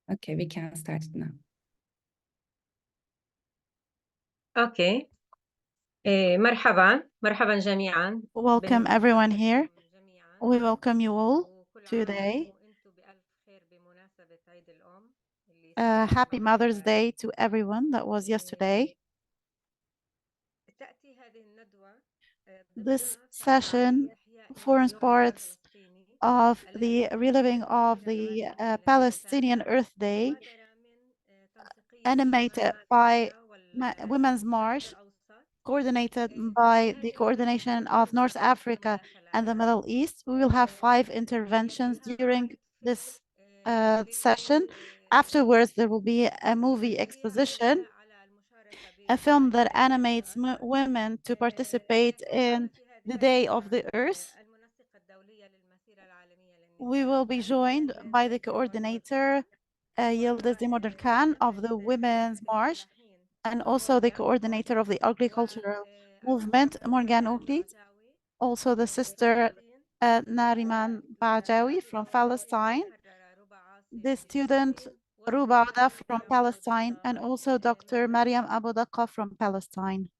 Okay, we can start it now. Okay. مرحبا جميعا. Welcome everyone here. We welcome you all today. Happy Mother's Day to everyone. That was yesterday. This session forms parts of the reliving of the Palestinian Earth Day, animated by Women's March, coordinated by the coordination of North Africa and the Middle East. We will have 5 interventions during this session. Afterwards, there will be a movie exposition, a film that animates women to participate in the Day of the Earth. We will be joined by the coordinator, Yıldız Temürtürkan of the Women's March, and also the coordinator of the agricultural movement, Morgan Oakleet, also the sister Nerima Bajawi from Palestine, the student Ruba Assi from Palestine, and also Dr. Maryam Abu Daqqa from Palestine.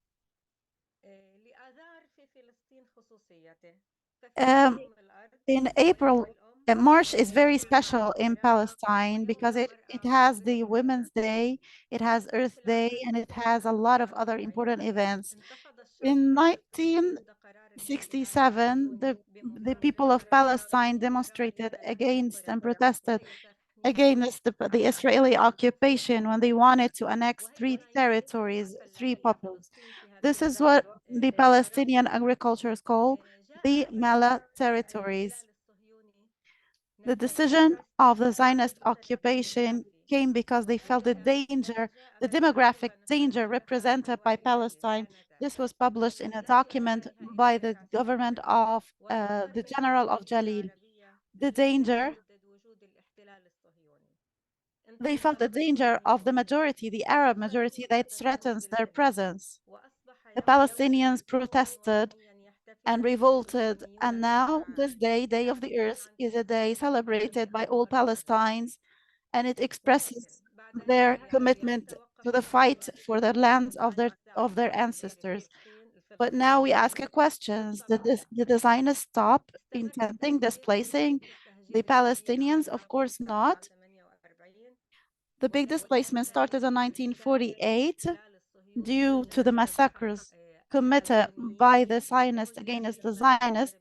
In April, March is very special in Palestine because it has the Women's Day, it has Earth Day, and it has a lot of other important events. In 1967, the people of Palestine demonstrated against and protested against the Israeli occupation when they wanted to annex 3 territories, 3 peoples. This is what the Palestinian agriculture is called the Mala territories. The decision of the Zionist occupation came because they felt the danger, the demographic danger represented by Palestine. This was published in a document by the government of the General of Jalil. The danger, they felt the danger of the majority, the Arab majority, that threatens their presence. The Palestinians protested and revolted, and now this day, Day of the Earth, is a day celebrated by all Palestinians, and it expresses their commitment to the fight for the lands of their ancestors. But now we ask a question: did the Zionists stop intending displacing the Palestinians? Of course not. The big displacement started in 1948 due to the massacres committed by the Zionists against the Zionists.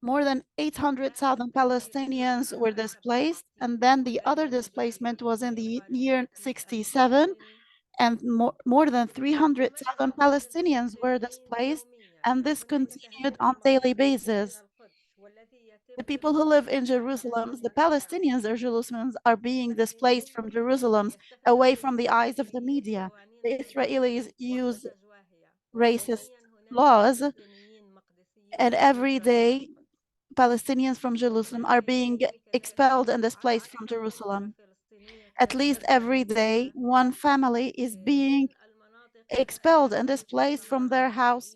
More than 800,000 Palestinians were displaced, and then the other displacement was in the year 67, and more than 300,000 Palestinians were displaced, and this continued on daily basis. The people who live in Jerusalem, the Palestinians of Jerusalem, are being displaced from Jerusalem, away from the eyes of the media. The Israelis use racist laws, and every day Palestinians from Jerusalem are being expelled and displaced from Jerusalem. At least every day, one family is being expelled and displaced from their house,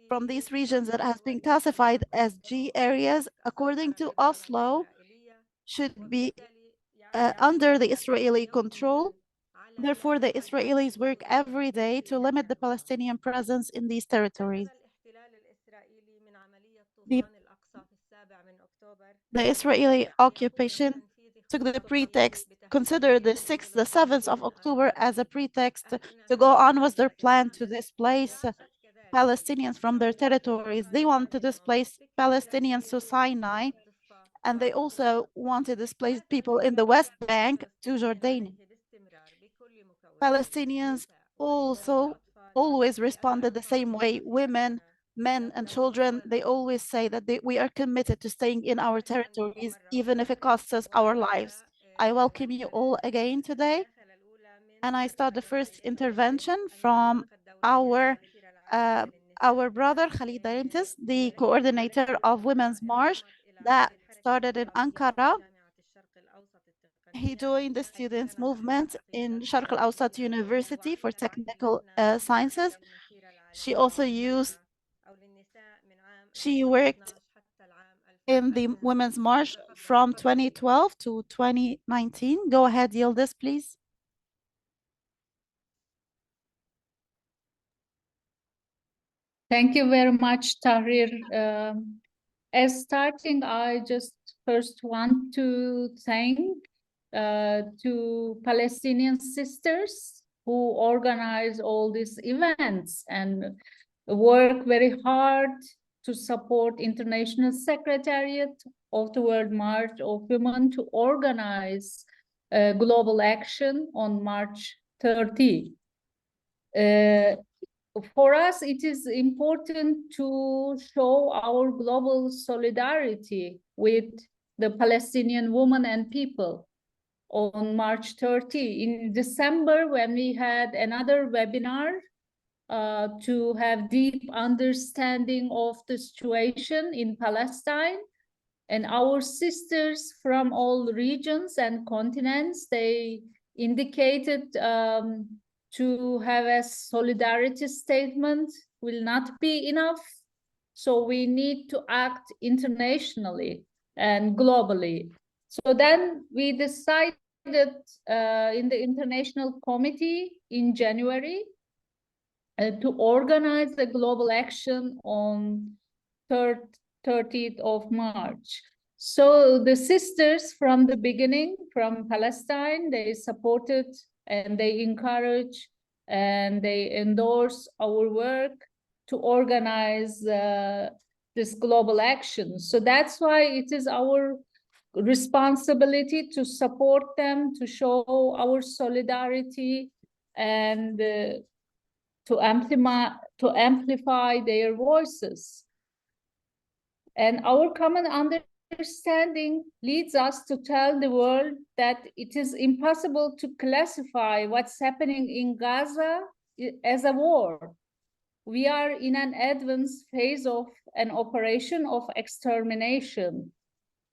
from these regions that has been classified as G areas, according to Oslo, should be under the Israeli control. Therefore, the Israelis work every day to limit the Palestinian presence in these territories. The Israeli occupation took the pretext, considered the 6th, the 7th of October as a pretext to go on with their plan to displace Palestinians from their territories. They want to displace Palestinians to Sinai, and they also want to displace people in the West Bank to Jordan. Palestinians also always responded the same way. Women, men, and children, they always say that we are committed to staying in our territories, even if it costs us our lives. I welcome you all again today, and I start the first intervention from our brother Khalid Darimtis, the coordinator of Women's March that started in Ankara. He joined the students' movement in Sharq al-Awsat University for technical sciences. She worked in the Women's March from 2012 to 2019. Go ahead, Yıldız, please. Thank you very much, Tahrir. As starting, I just first want to thank to Palestinian sisters who organize all these events and work very hard to support International Secretariat of the World March of Women to organize global action on March 30. For us, it is important to show our global solidarity with the Palestinian women and people on March 30. In December, when we had another webinar to have deep understanding of the situation in Palestine, and our sisters from all regions and continents, they indicated to have a solidarity statement will not be enough. So we need to act internationally and globally. So then we decided in the International Committee in January to organize a global action on 30th of March. So the sisters from the beginning, from Palestine, they supported and they encourage and they endorse our work to organize this global action. So that's why it is our responsibility to support them, to show our solidarity and to amplify their voices. And our common understanding leads us to tell the world that it is impossible to classify what's happening in Gaza as a war. We are in an advanced phase of an operation of extermination.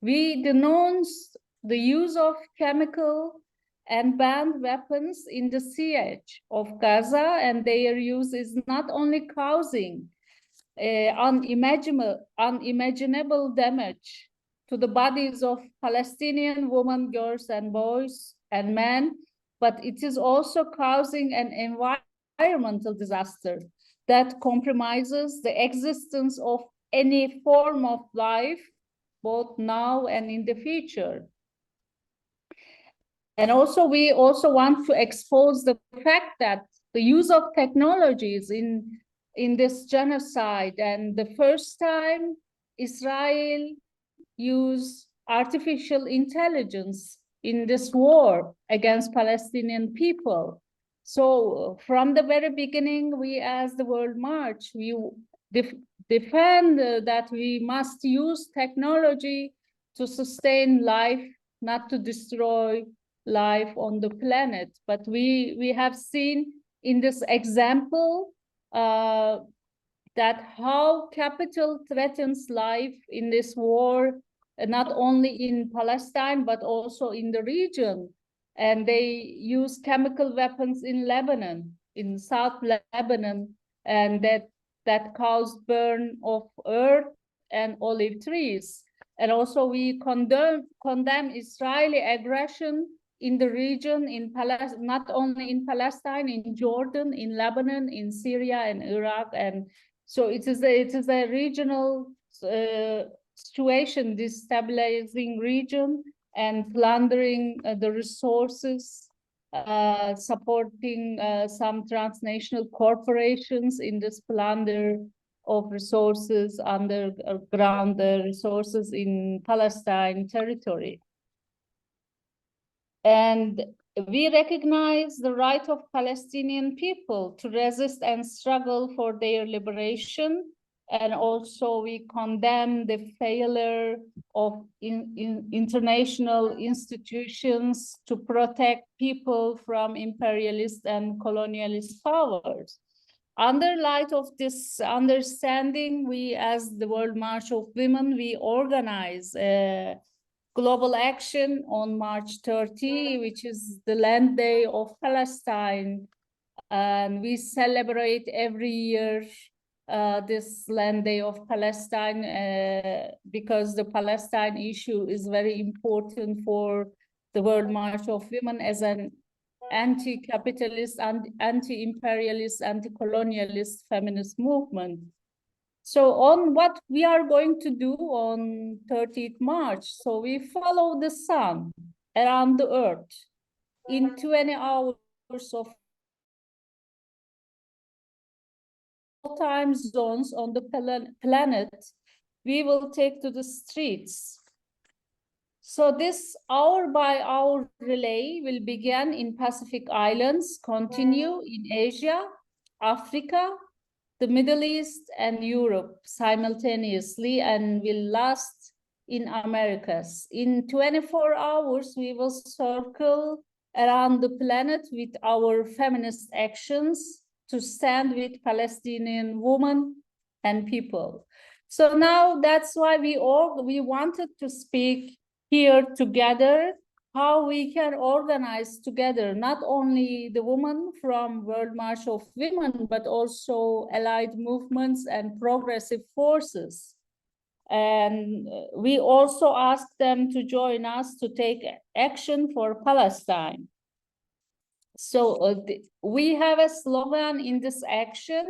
We denounce the use of chemical and banned weapons in the siege of Gaza, and their use is not only causing unimaginable damage to the bodies of Palestinian women, girls, and boys and men, but it is also causing an environmental disaster that compromises the existence of any form of life, both now and in the future. And also, we also want to expose the fact that the use of technologies in this genocide, and the first time Israel used artificial intelligence in this war against Palestinian people. So from the very beginning, we as the World March, we defend that we must use technology to sustain life, not to destroy life on the planet. But we have seen in this example that how capital threatens life in this war, not only in Palestine, but also in the region. And they use chemical weapons in Lebanon, in South Lebanon, and that caused burn of earth and olive trees. And also we condemn Israeli aggression in the region, not only in Palestine, in Jordan, in Lebanon, in Syria and Iraq. And so it is a regional situation, destabilizing region and plundering the resources, supporting some transnational corporations in this plunder of resources, underground resources in Palestine territory. And we recognize the right of Palestinian people to resist and struggle for their liberation. And also we condemn the failure of international institutions to protect people from imperialist and colonialist powers. Under light of this understanding, we as the World March of Women, we organize global action on March 30, which is the Land Day of Palestine. And we celebrate every year this Land Day of Palestine, because the Palestine issue is very important for the World March of Women as an anti-capitalist, anti-imperialist, anti-colonialist feminist movement. So on what we are going to do on 30th March, so we follow the sun around the earth in 20 hours of time zones on the planet, we will take to the streets. So this hour by hour relay will begin in Pacific Islands, continue in Asia, Africa, the Middle East, and Europe simultaneously, and will last in Americas. In 24 hours, we will circle around the planet with our feminist actions to stand with Palestinian women and people. So now that's why we wanted to speak here together, how we can organize together, not only the women from World March of Women, but also allied movements and progressive forces. And we also asked them to join us to take action for Palestine. So we have a slogan in this action,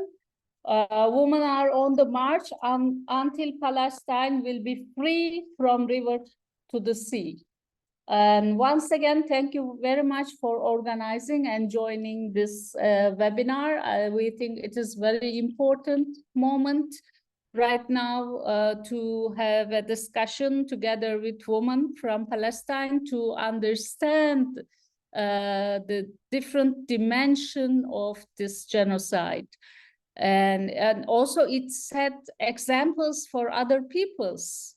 women are on the march until Palestine will be free from river to the sea. And once again, thank you very much for organizing and joining this webinar. We think it is very important moment right now to have a discussion together with women from Palestine to understand the different dimension of this genocide. And also it set examples for other peoples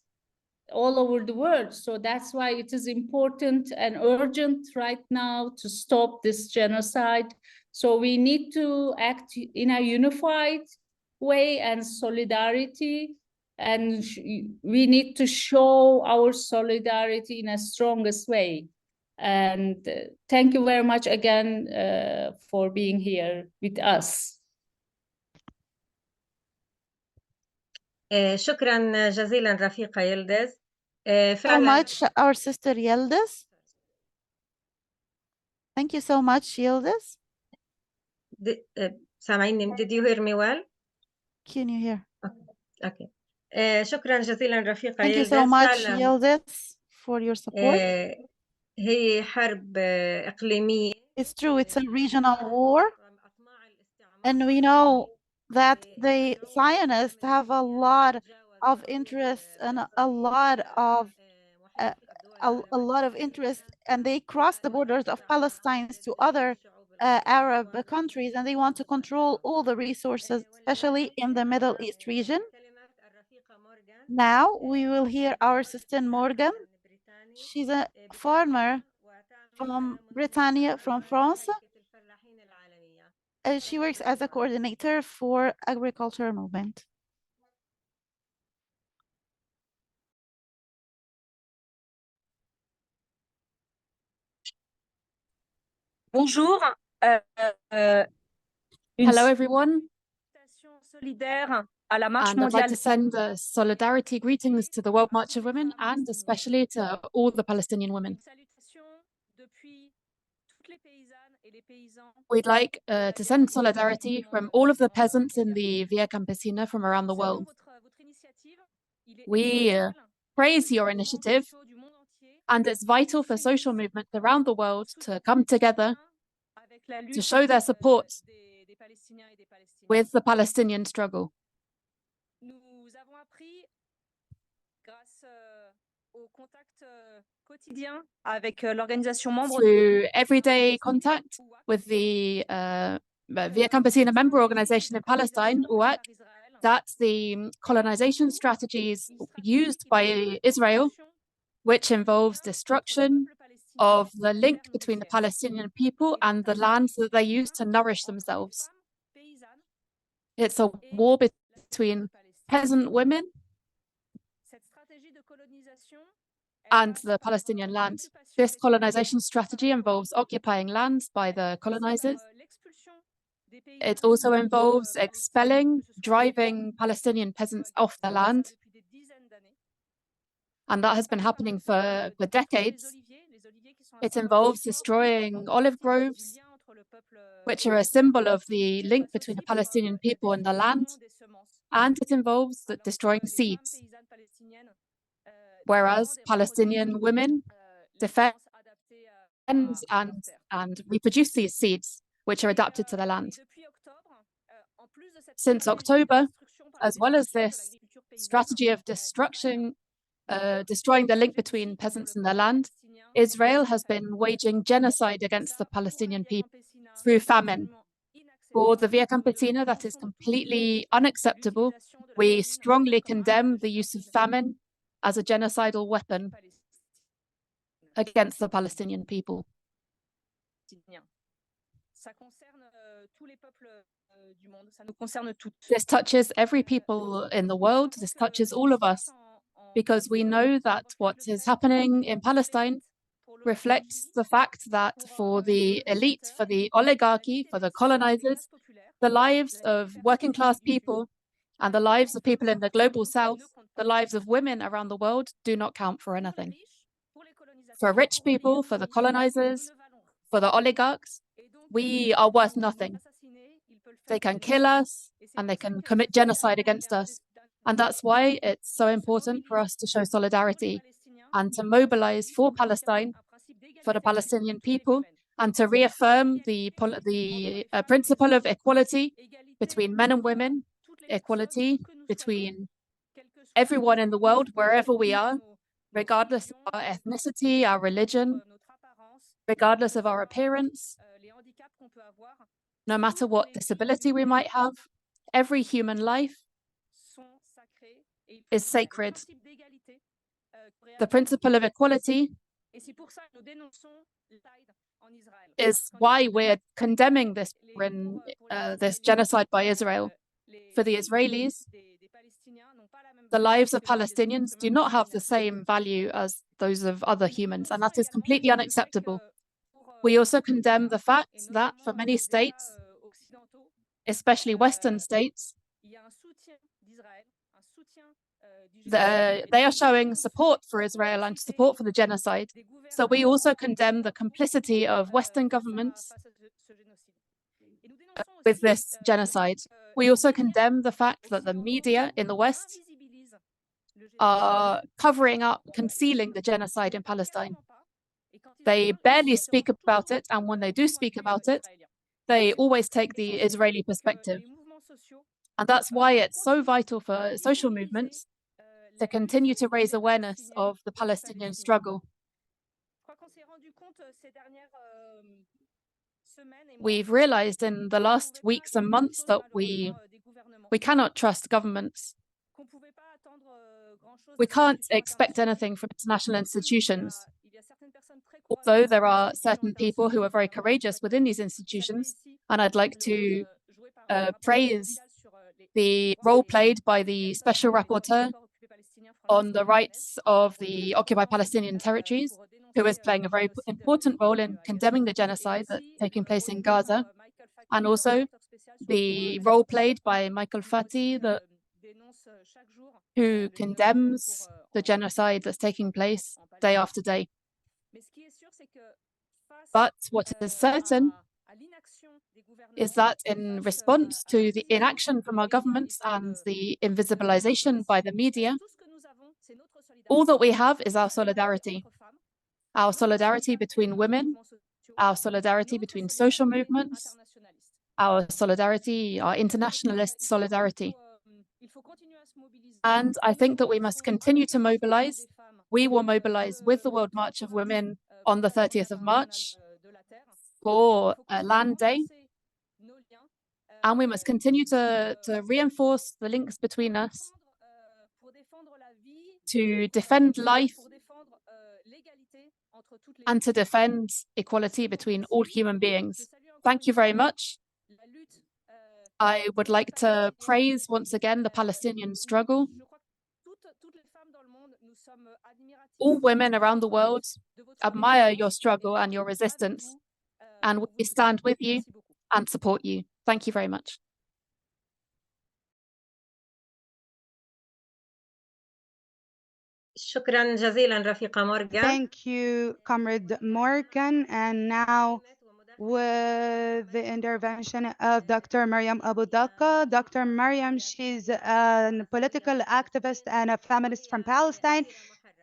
all over the world. So that's why it is important and urgent right now to stop this genocide. So we need to act in a unified way and solidarity, and we need to show our solidarity in a strongest way. And thank you very much again for being here with us. شكرا جزيلا رفيقة يلدز. So much, our sister Yıldız. Thank you so much, Yıldız. سامعيني? Did you hear me well? Can you hear? Okay. شكرا جزيلا رفيقة Thank you يلدز. so much, Yıldız, for your support. هي حرب إقليمية. It's true, it's a regional war. And we know that the Zionists have a lot of interest and a lot of interest, and they cross the borders of Palestine to other Arab countries, and they want to control all the resources, especially in the Middle East region. Now we will hear our assistant Morgan. She's a farmer from Britannia, from France. She works as a coordinator for agriculture movement. Bonjour. Hello, everyone. Solidaire à la Marche And I'd like mondiale. to send solidarity greetings to the World March of Women and especially to all the Palestinian women. We'd like to send solidarity from all of the peasants in the Via Campasina from around the world. We praise your initiative, and it's vital for social movements around the world to come together to show their support with the Palestinian struggle. Through everyday contact with the Via Campasina member organization in Palestine, UAC, that the colonization strategies used by Israel, which involves destruction of the link between the Palestinian people and the lands that they use to nourish themselves. It's a war between peasant women and the Palestinian land. This colonization strategy involves occupying lands by the colonizers It also involves expelling, driving Palestinian peasants off their land. And that has been happening for decades. It involves destroying olive groves, which are a symbol of the link between the Palestinian people and the land. And it involves destroying seeds, whereas Palestinian women defend and reproduce these seeds, which are adapted to the land. Since October, as well as this strategy of destroying the link between peasants and the land, Israel has been waging genocide against the Palestinian people through famine. For the Via Campesina, that is completely unacceptable. We strongly condemn the use of famine as a genocidal weapon against the Palestinian people. This touches every people in the world. This touches all of us, because we know that what is happening in Palestine reflects the fact that for the elite, for the oligarchy, for the colonizers, the lives of working class people and the lives of people in the global south, the lives of women around the world do not count for anything. For rich people, for the colonizers, for the oligarchs, we are worth nothing. They can kill us and they can commit genocide against us. And that's why it's so important for us to show solidarity and to mobilize for Palestine, for the Palestinian people, and to reaffirm the principle of equality between men and women, equality between everyone in the world, wherever we are, regardless of our ethnicity, our religion, regardless of our appearance, no matter what disability we might have. Every human life is sacred. The principle of equality is why we're condemning this genocide by Israel. For the Israelis, the lives of Palestinians do not have the same value as those of other humans, and that is completely unacceptable. We also condemn the fact that for many states, especially Western states, they are showing support for Israel and support for the genocide. So we also condemn the complicity of Western governments with this genocide. We also condemn the fact that the media in the West are covering up, concealing the genocide in Palestine. They barely speak about it, and when they do speak about it, they always take the Israeli perspective. And that's why it's so vital for social movements to continue to raise awareness of the Palestinian struggle. We've realized in the last weeks and months that we cannot trust governments. We can't expect anything from international institutions. Although there are certain people who are very courageous within these institutions, and I'd like to praise the role played by the Special Rapporteur on the rights of the occupied Palestinian territories, who is playing a very important role in condemning the genocide that's taking place in Gaza, and also the role played by Michael Fati, who condemns the genocide that's taking place day after day. But what is certain is that in response to the inaction from our governments and the invisibilization by the media, all that we have is our solidarity between women, our solidarity between social movements, our solidarity, our internationalist solidarity. And I think that we must continue to mobilize. We will mobilize with the World March of Women on the 30th of March for Land Day. And we must continue to reinforce the links between us, to defend life and to defend equality between all human beings. Thank you very much. I would like to praise once again the Palestinian struggle. All women around the world admire your struggle and your resistance, and we stand with you and support you. Thank you very much. شكرا جزيلا رفيقة مورغان. Thank you, Comrade Morgan. And now, with the intervention of Dr. Maryam Abu Daqqa. Dr. Maryam, she's a political activist and a feminist from Palestine,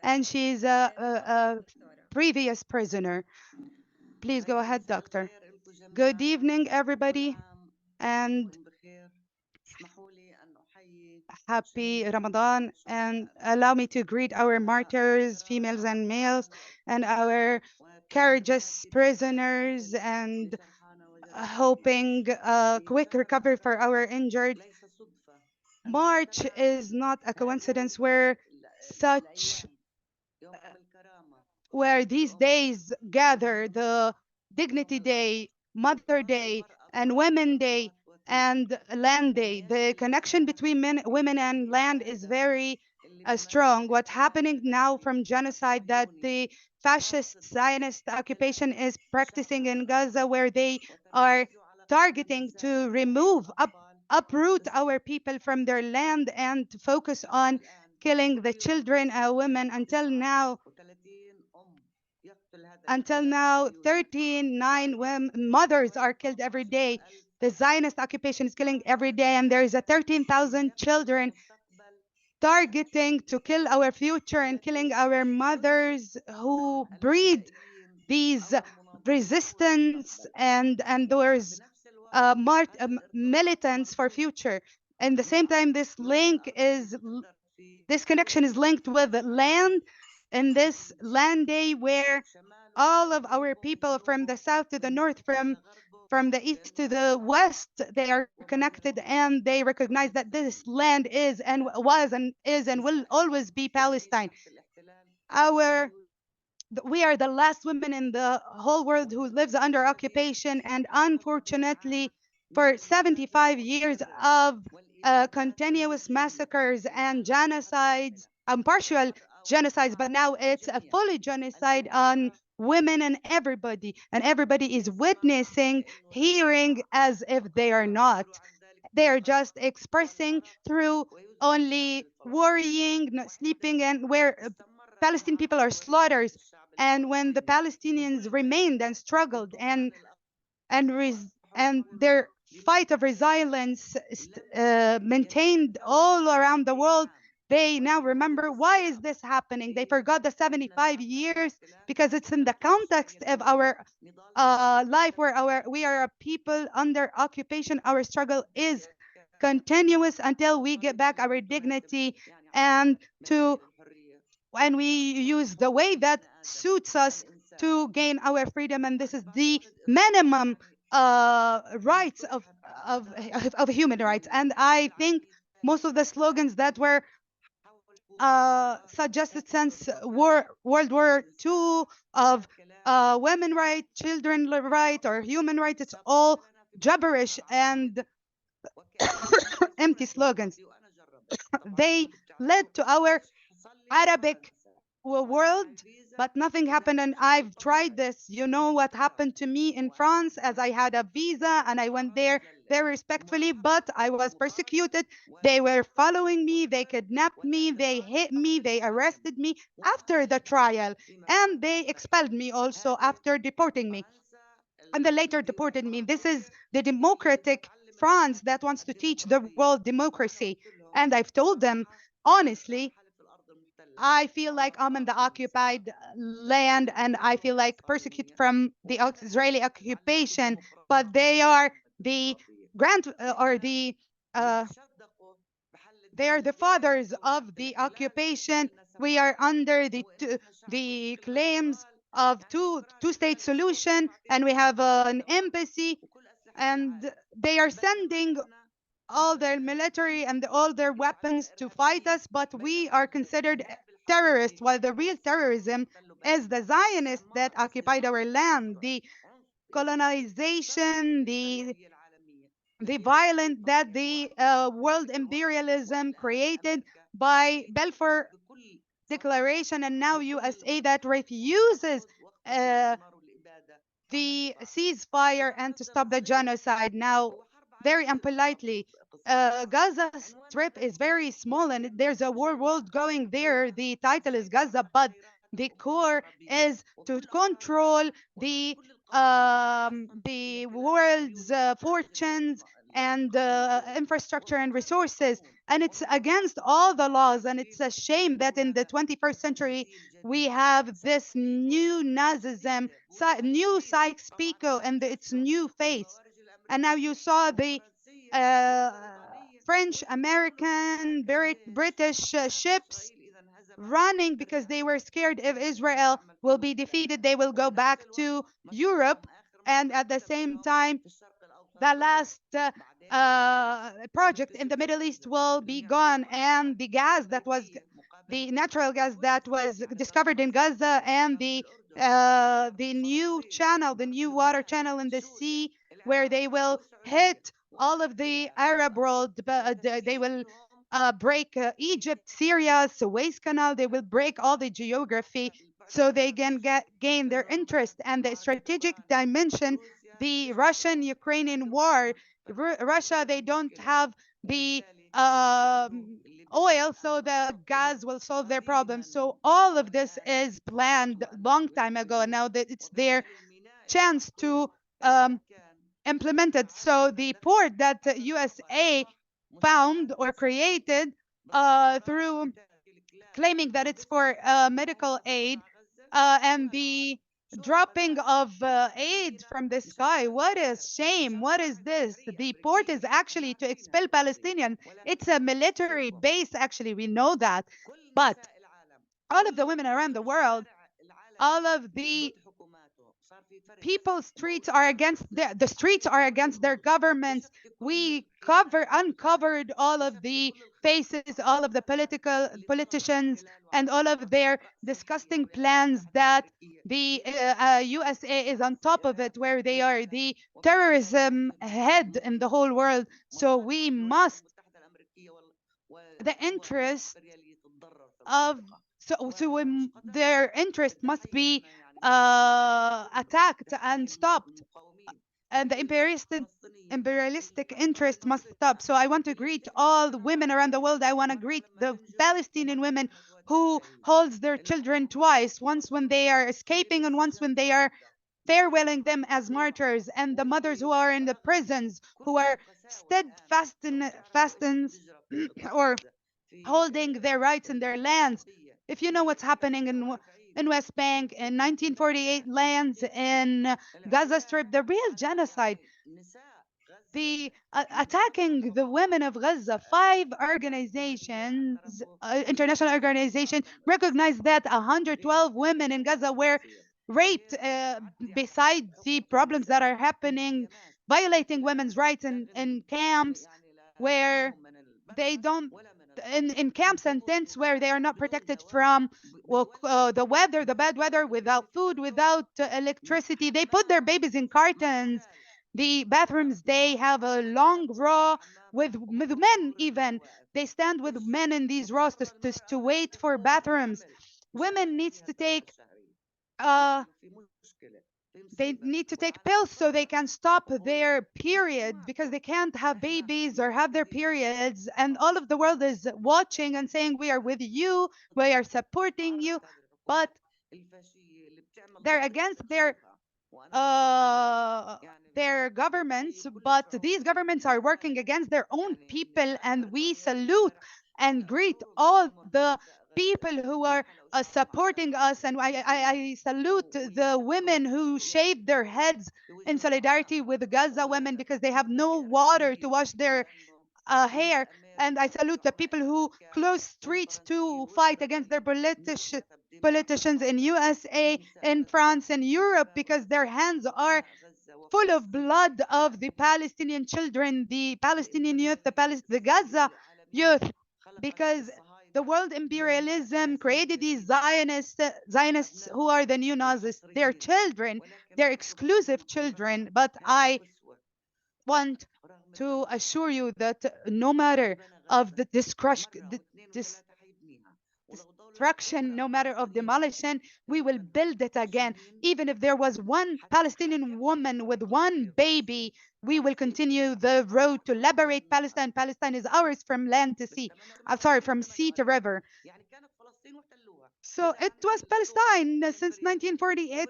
and she's a previous prisoner. Please go ahead, Doctor. Good evening, everybody, and happy Ramadan, and allow me to greet our martyrs, females and males, and our courageous prisoners, and hoping a quick recovery for our injured. March is not a coincidence where these days gather: the Dignity Day, Mother Day, and Women Day, and Land Day. The connection between women and land is very strong. What's happening now from genocide that the fascist Zionist occupation is practicing in Gaza, where they are targeting to uproot our people from their land and to focus on killing the children and women. Until now, 39 mothers are killed every day. The Zionist occupation is killing every day, and there is a 13,000 children targeting to kill our future and killing our mothers who breed these resistance and those militants for future. And the same time, this connection is linked with land, in this Land Day, where all of our people from the south to the north, from the east to the west, they are connected, and they recognize that this land is and was and is and will always be Palestine. We are the last women in the whole world who lives under occupation, and unfortunately, for 75 years of continuous massacres and genocides, partial genocides, but now it's a fully genocide on women and everybody is witnessing, hearing as if they are not. They are just expressing through only worrying, not sleeping, and where Palestinian people are slaughtered. And when the Palestinians remained and struggled and their fight of resilience maintained all around the world, they now remember, why is this happening? They forgot the 75 years because it's in the context of our life where we are a people under occupation. Our struggle is continuous until we get back our dignity, and we use the way that suits us to gain our freedom. And this is the minimum rights of human rights. And I think most of the slogans that were suggested since World War II of women rights, children rights, or human rights, it's all gibberish and empty slogans. They led to our Arabic world, but nothing happened. And I've tried this. You know what happened to me in France, as I had a visa and I went there very respectfully, but I was persecuted. They were following me, they kidnapped me, they hit me, they arrested me after the trial, and they expelled me also after deporting me. And they later deported me. This is the democratic France that wants to teach the world democracy. And I've told them, honestly, I feel like I'm in the occupied land, and I feel like persecuted from the Israeli occupation, but they are the they are the fathers of the occupation. We are under the claims of two-state solution, and we have an embassy, and they are sending all their military and all their weapons to fight us, but we are considered terrorists, while the real terrorism is the Zionists that occupied our land, the colonization, the violence that the world imperialism created by Balfour Declaration, and now USA that refuses the ceasefire and to stop the genocide. Now, very impolitely. Gaza Strip is very small, and there's a world going there. The title is Gaza, but the core is to control the world's fortunes and infrastructure and resources. And it's against all the laws. And it's a shame that in the 21st century, we have this new Nazism, new Sykes-Picot, and its new face. And now you saw the French, American, British ships running because they were scared if Israel will be defeated, they will go back to Europe. And at the same time, the last project in the Middle East will be gone, and the gas that was the natural gas that was discovered in Gaza, and the new channel, the new water channel in the sea, where they will hit all of the Arab world. They will break Egypt, Syria, Suez Canal. They will break all the geography so they can gain their interest. And the strategic dimension, the Russian-Ukrainian war, Russia, they don't have the oil, so the gas will solve their problem. So all of this is planned long time ago, and now that it's their chance to implement it. So the port that the USA found or created through claiming that it's for medical aid, and the dropping of aid from the sky. What a shame. What is this? The port is actually to expel Palestinians. It's a military base, actually. We know that. But all of the women around the world, all of the people's streets are against the streets are against their governments. We uncovered all of the faces, all of the politicians, and all of their disgusting plans that the USA is on top of it, where they are the terrorism head in the whole world. So we must, the interest of their interest must be attacked and stopped, and the imperialistic interest must stop. So I want to greet all the women around the world. I want to greet the Palestinian women who holds their children twice, once when they are escaping and once when they are farewelling them as martyrs, and the mothers who are in the prisons, who are steadfast or holding their rights in their lands. If you know what's happening in West Bank, in 1948 lands, in Gaza Strip, the real genocide, the attacking the women of Gaza. 5 organizations, international organizations, recognized that 112 women in Gaza were raped, besides the problems that are happening, violating women's rights in camps where they don't, in camps and tents where they are not protected from the weather, the bad weather, without food, without electricity. They put their babies in cartons. The bathrooms, they have a long row with men even. They stand with men in these rows to wait for bathrooms. Women needs to take they need to take pills so they can stop their period, because they can't have babies or have their periods. And all of the world is watching and saying, we are with you, we are supporting you. But they're against their governments, but these governments are working against their own people. And we salute and greet all the people who are supporting us, and I salute the women who shaved their heads in solidarity with the Gaza women because they have no water to wash their hair. And I salute the people who close streets to fight against their politicians in USA, in France, and Europe, because their hands are full of blood of the Palestinian children, the Palestinian youth, the Gaza youth, because the world imperialism created these Zionists who are the new Nazis. Their children, their exclusive children. But I want to assure you that no matter of this destruction, no matter of demolition. We will build it again. Even if there was one Palestinian woman with one baby, we will continue the road to liberate Palestine. Palestine is ours from land to sea. I'm sorry, from sea to river. So it was Palestine since 1948.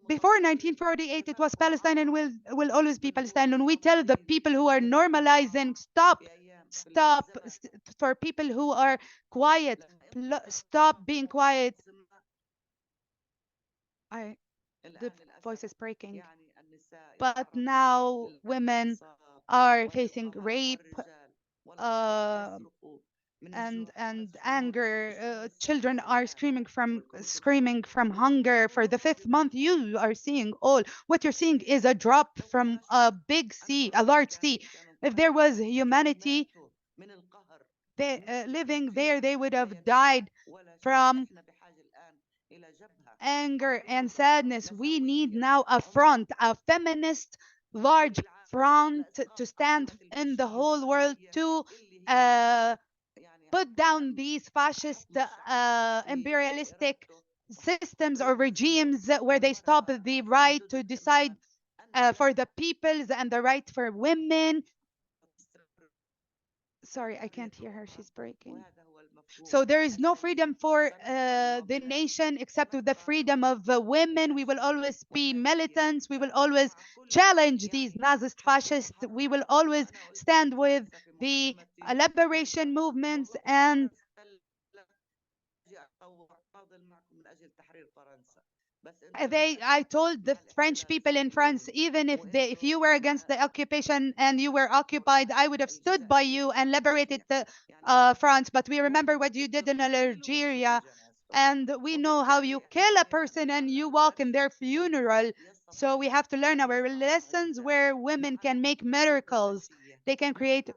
Before 1948, it was Palestine and will always be Palestine. And we tell the people who are normalizing, stop. For people who are quiet, stop being quiet. The voice is breaking. But now women are facing rape, and anger. Children are screaming from hunger. For the 5th month, you are seeing what you're seeing is a drop from a big sea, a large sea. If there was humanity living there, they would have died from anger and sadness. We need now a front, a feminist large front to stand in the whole world to put down these fascist imperialistic systems or regimes where they stop the right to decide for the peoples and the right for women. Sorry, I can't hear her. She's breaking. So there is no freedom for the nation except with the freedom of women. We will always be militants. We will always challenge these Nazist fascists. We will always stand with the liberation movements. And I told the French people in France, even if you were against the occupation and you were occupied, I would have stood by you and liberated France. But we remember what you did in Algeria, and we know how you kill a person and you walk in their funeral. So we have to learn our lessons where women can make miracles. They can create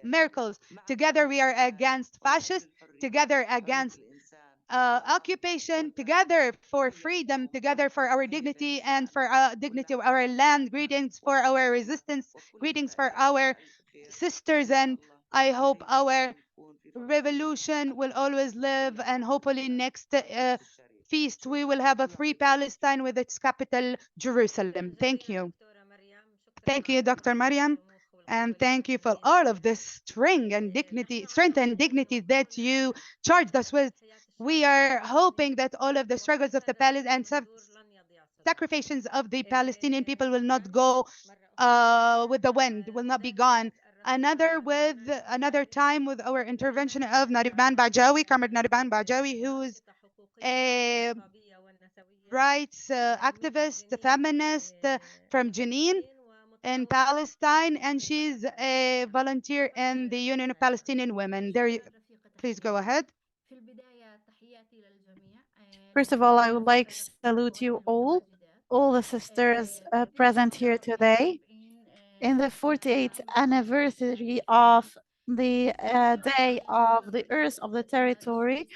miracles. Together we are against fascists, together against occupation, together for freedom, together for our dignity and for dignity of our land. Greetings for our resistance, greetings for our sisters, and I hope our revolution will always live, and hopefully next feast we will have a free Palestine with its capital Jerusalem. Thank you. Thank you, Dr. Maryam. And thank you for all of this strength and dignity that you charged us with. We are hoping that all of the struggles of the Palestine and sacrifices of the Palestinian people will not go with the wind, will not be gone. Another time with our intervention of Nerima Bajawi, Comrade Nerima Bajawi, who is a rights activist, feminist from Jenin in Palestine, and she's a volunteer in the Union of Palestinian Women. Please go ahead. First of all, I would like to salute you all the sisters present here today. In the 48th anniversary of the Day of the Earth of the Territory,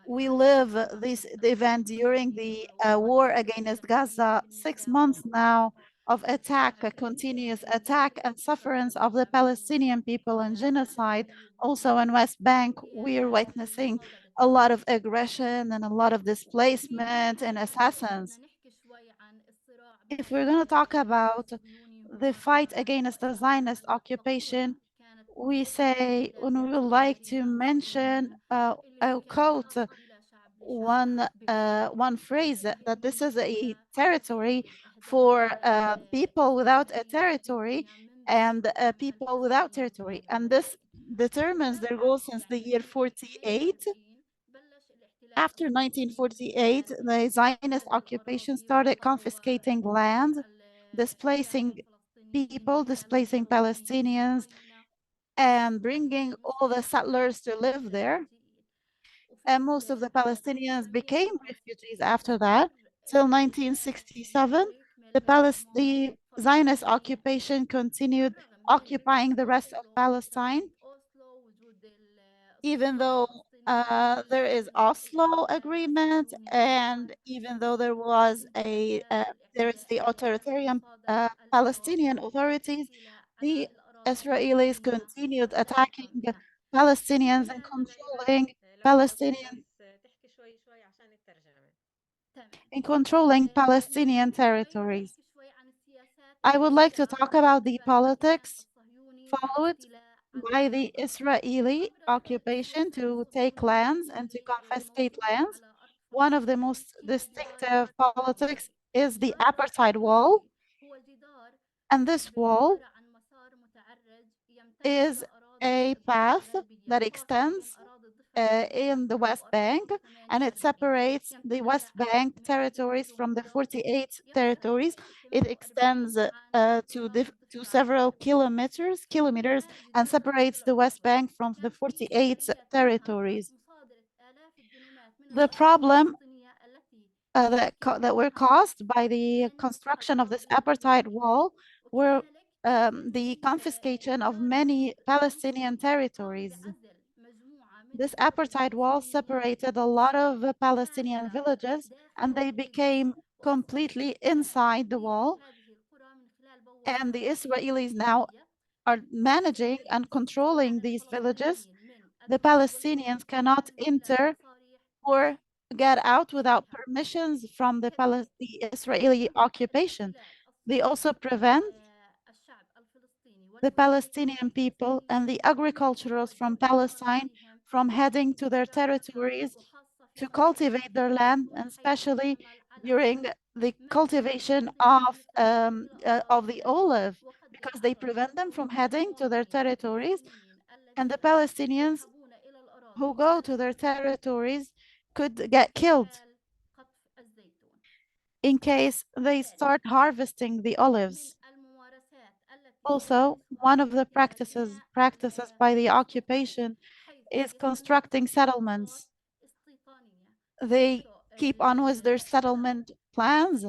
we live the event during the war against Gaza, 6 months now of attack, a continuous attack and sufferance of the Palestinian people and genocide. Also in West Bank, we are witnessing a lot of aggression and a lot of displacement and assassins. If we're going to talk about the fight against the Zionist occupation, we would like to mention a quote, one phrase, that this is a territory for people without a territory and people without territory. And this determines their goal since the year 48. After 1948, the Zionist occupation started confiscating land, displacing people, displacing Palestinians, and bringing all the settlers to live there. And most of the Palestinians became refugees after that. Till 1967, the Zionist occupation continued occupying the rest of Palestine, even though there is Oslo agreement, and even though there is the authoritarian Palestinian authorities, the Israelis continued attacking Palestinians and controlling Palestinian in controlling Palestinian territories. I would like to talk about the politics followed by the Israeli occupation to take lands and to confiscate lands. One of the most distinctive politics is the apartheid wall. And this wall is a path that extends in the West Bank, and it separates the West Bank territories from the 48 territories. It extends to several kilometers and separates the West Bank from the 48 territories. The problem that were caused by the construction of this apartheid wall were the confiscation of many Palestinian territories. This apartheid wall separated a lot of Palestinian villages, and they became completely inside the wall. And the Israelis now are managing and controlling these villages. The Palestinians cannot enter or get out without permissions from the Israeli occupation. They also prevent the Palestinian people and the agriculturals from Palestine from heading to their territories to cultivate their land, and especially during the cultivation of the olive, because they prevent them from heading to their territories. And the Palestinians who go to their territories could get killed in case they start harvesting the olives. Also, one of the practices by the occupation is constructing settlements. They keep on with their settlement plans.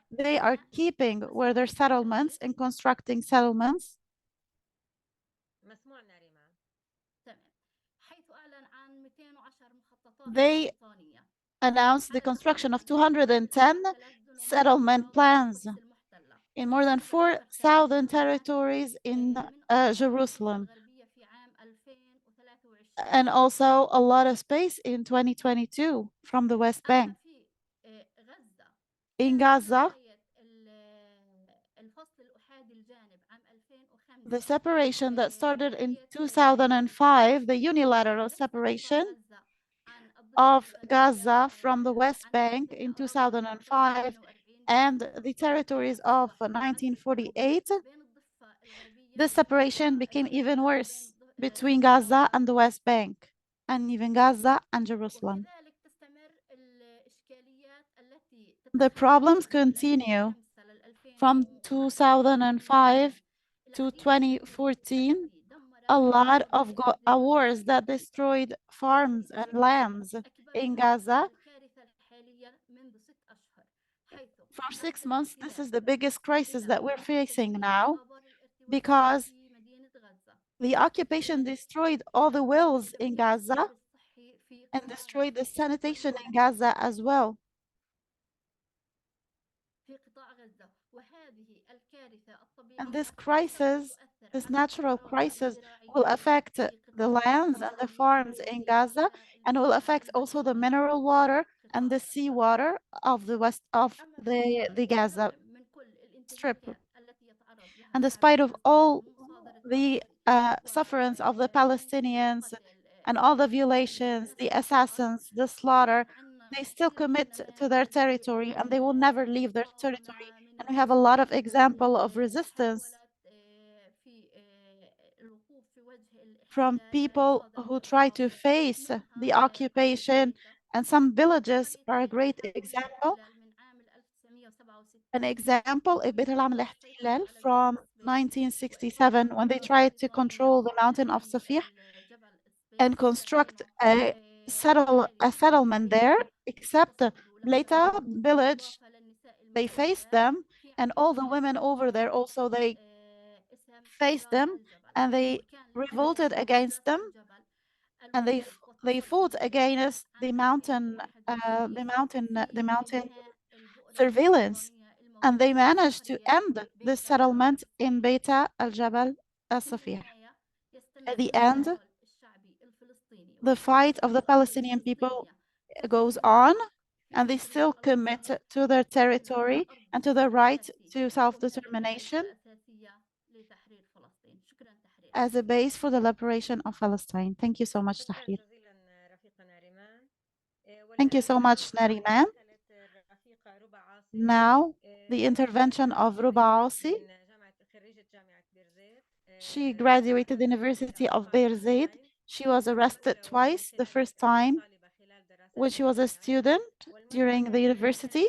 They are keeping with their settlements and constructing settlements. They announced the construction of 210 settlement plans in more than 4,000 territories in Jerusalem, and also a lot of space in 2022 from the West Bank. In Gaza, the separation that started in 2005, the unilateral separation of Gaza from the West Bank in 2005 and the territories of 1948, the separation became even worse between Gaza and the West Bank, and even Gaza and Jerusalem. The problems continue from 2005 to 2014. A lot of wars that destroyed farms and lands in Gaza. For 6 months, this is the biggest crisis that we're facing now, because the occupation destroyed all the wells in Gaza and destroyed the sanitation in Gaza as well. And this crisis, this natural crisis, will affect the lands and the farms in Gaza, and will affect also the mineral water and the seawater of the west of the Gaza Strip. And despite of all the sufferance of the Palestinians and all the violations, the assassins, the slaughter, they still commit to their territory, and they will never leave their territory. And we have a lot of example of resistance from people who try to face the occupation, and some villages are a great example. An example is Beit al Ihtilal from 1967, when they tried to control the mountain of Safih and construct a settlement there, except Bleta village, they faced them, and all the women over there also, they faced them, and they revolted against them, and they fought against the mountain surveillance, and they managed to end this settlement in Beta al-Jabal al-Safih. At the end, the fight of the Palestinian people goes on, and they still commit to their territory and to the right to self-determination as a base for the liberation of Palestine. Thank you so much, Tahrir. Thank you so much, Nerima. Now, the intervention of Ruba Assi. She graduated the University of Beirut. She was arrested twice. The first time when she was a student during the university,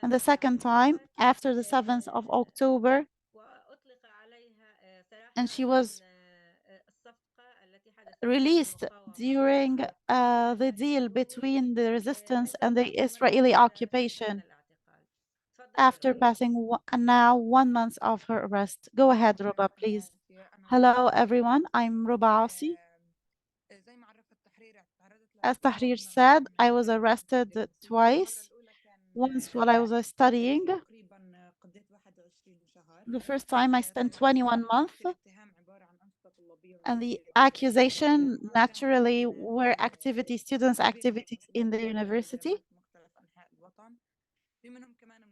and the second time after the 7th of October. And she was released during the deal between the resistance and the Israeli occupation after passing now 1 month of her arrest. Go ahead, Ruba, please. Hello, everyone. I'm Ruba Assi. As Tahrir said, I was arrested twice. Once while I was studying. The first time I spent 21 months. And the accusation naturally were students' activities in the university.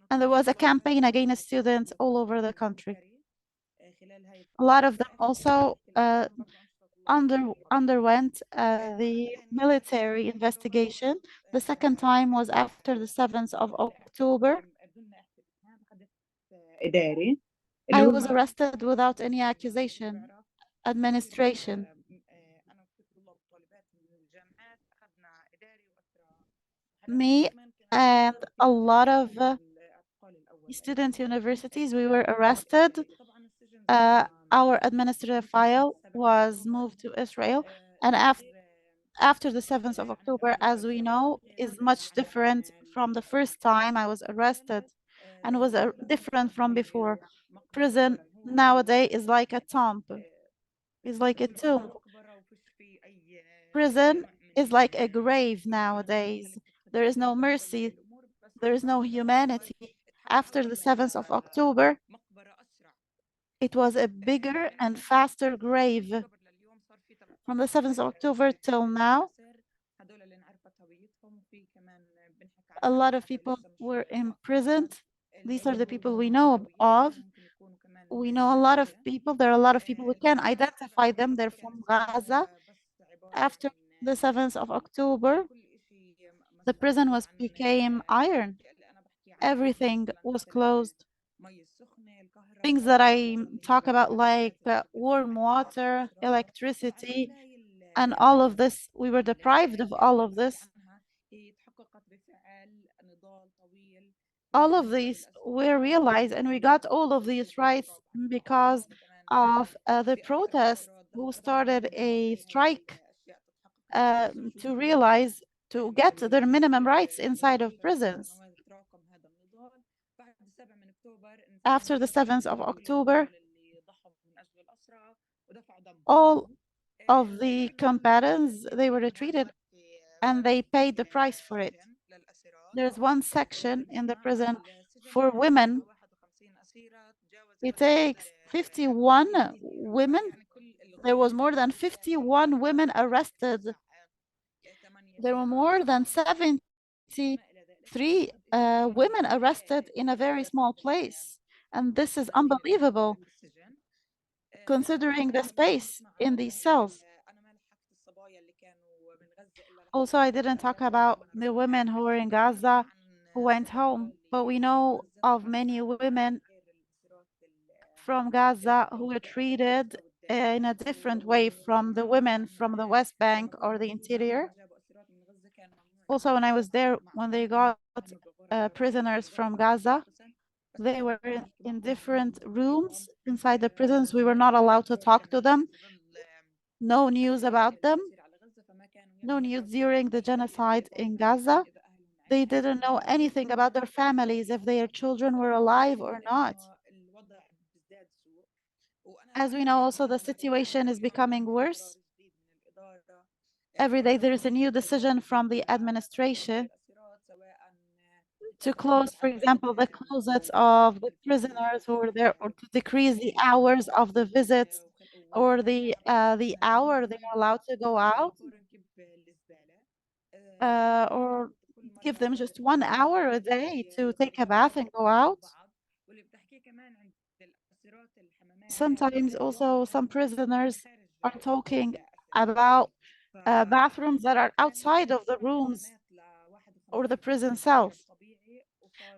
And there was a campaign against students all over the country. A lot of them also underwent the military investigation. The second time was after the 7th of October. I was arrested without any accusation. Administration. Me and a lot of student universities, we were arrested. Our administrative file was moved to Israel, and after the 7th of October, as we know, is much different from the first time I was arrested, and was different from before. Prison nowadays is like a tomb. Is like a tomb. Prison is like a grave nowadays. There is no mercy. There is no humanity. After the 7th of October, it was a bigger and faster grave. From the 7th of October till now, a lot of people were imprisoned. These are the people we know of. We know a lot of people. There are a lot of people we can identify them. They're from Gaza. After the 7th of October, the prison became iron. Everything was closed. Things that I talk about, like warm water, electricity, and all of this, we were deprived of all of this. All of these were realized, and we got all of these rights because of the protests who started a strike to get their minimum rights inside of prisons. After the 7th of October, all of the combatants, they were retreated and they paid the price for it. There's one section in the prison for women. It takes 51 women. There was more than 51 women arrested. There were more than 73 women arrested in a very small place. And this is unbelievable, considering the space in these cells. Also, I didn't talk about the women who were in Gaza who went home, but we know of many women from Gaza who were treated in a different way from the women from the West Bank or the interior. Also, when I was there, when they got prisoners from Gaza, they were in different rooms inside the prisons. We were not allowed to talk to them. No news about them. No news during the genocide in Gaza. They didn't know anything about their families, if their children were alive or not. As we know, also, the situation is becoming worse. Every day there is a new decision from the administration to close, for example, the closets of the prisoners who were there, or to decrease the hours of the visits. or the hour they're allowed to go out, or give them just 1 hour a day to take a bath and go out. Sometimes also some prisoners are talking about bathrooms that are outside of the rooms or the prison cells.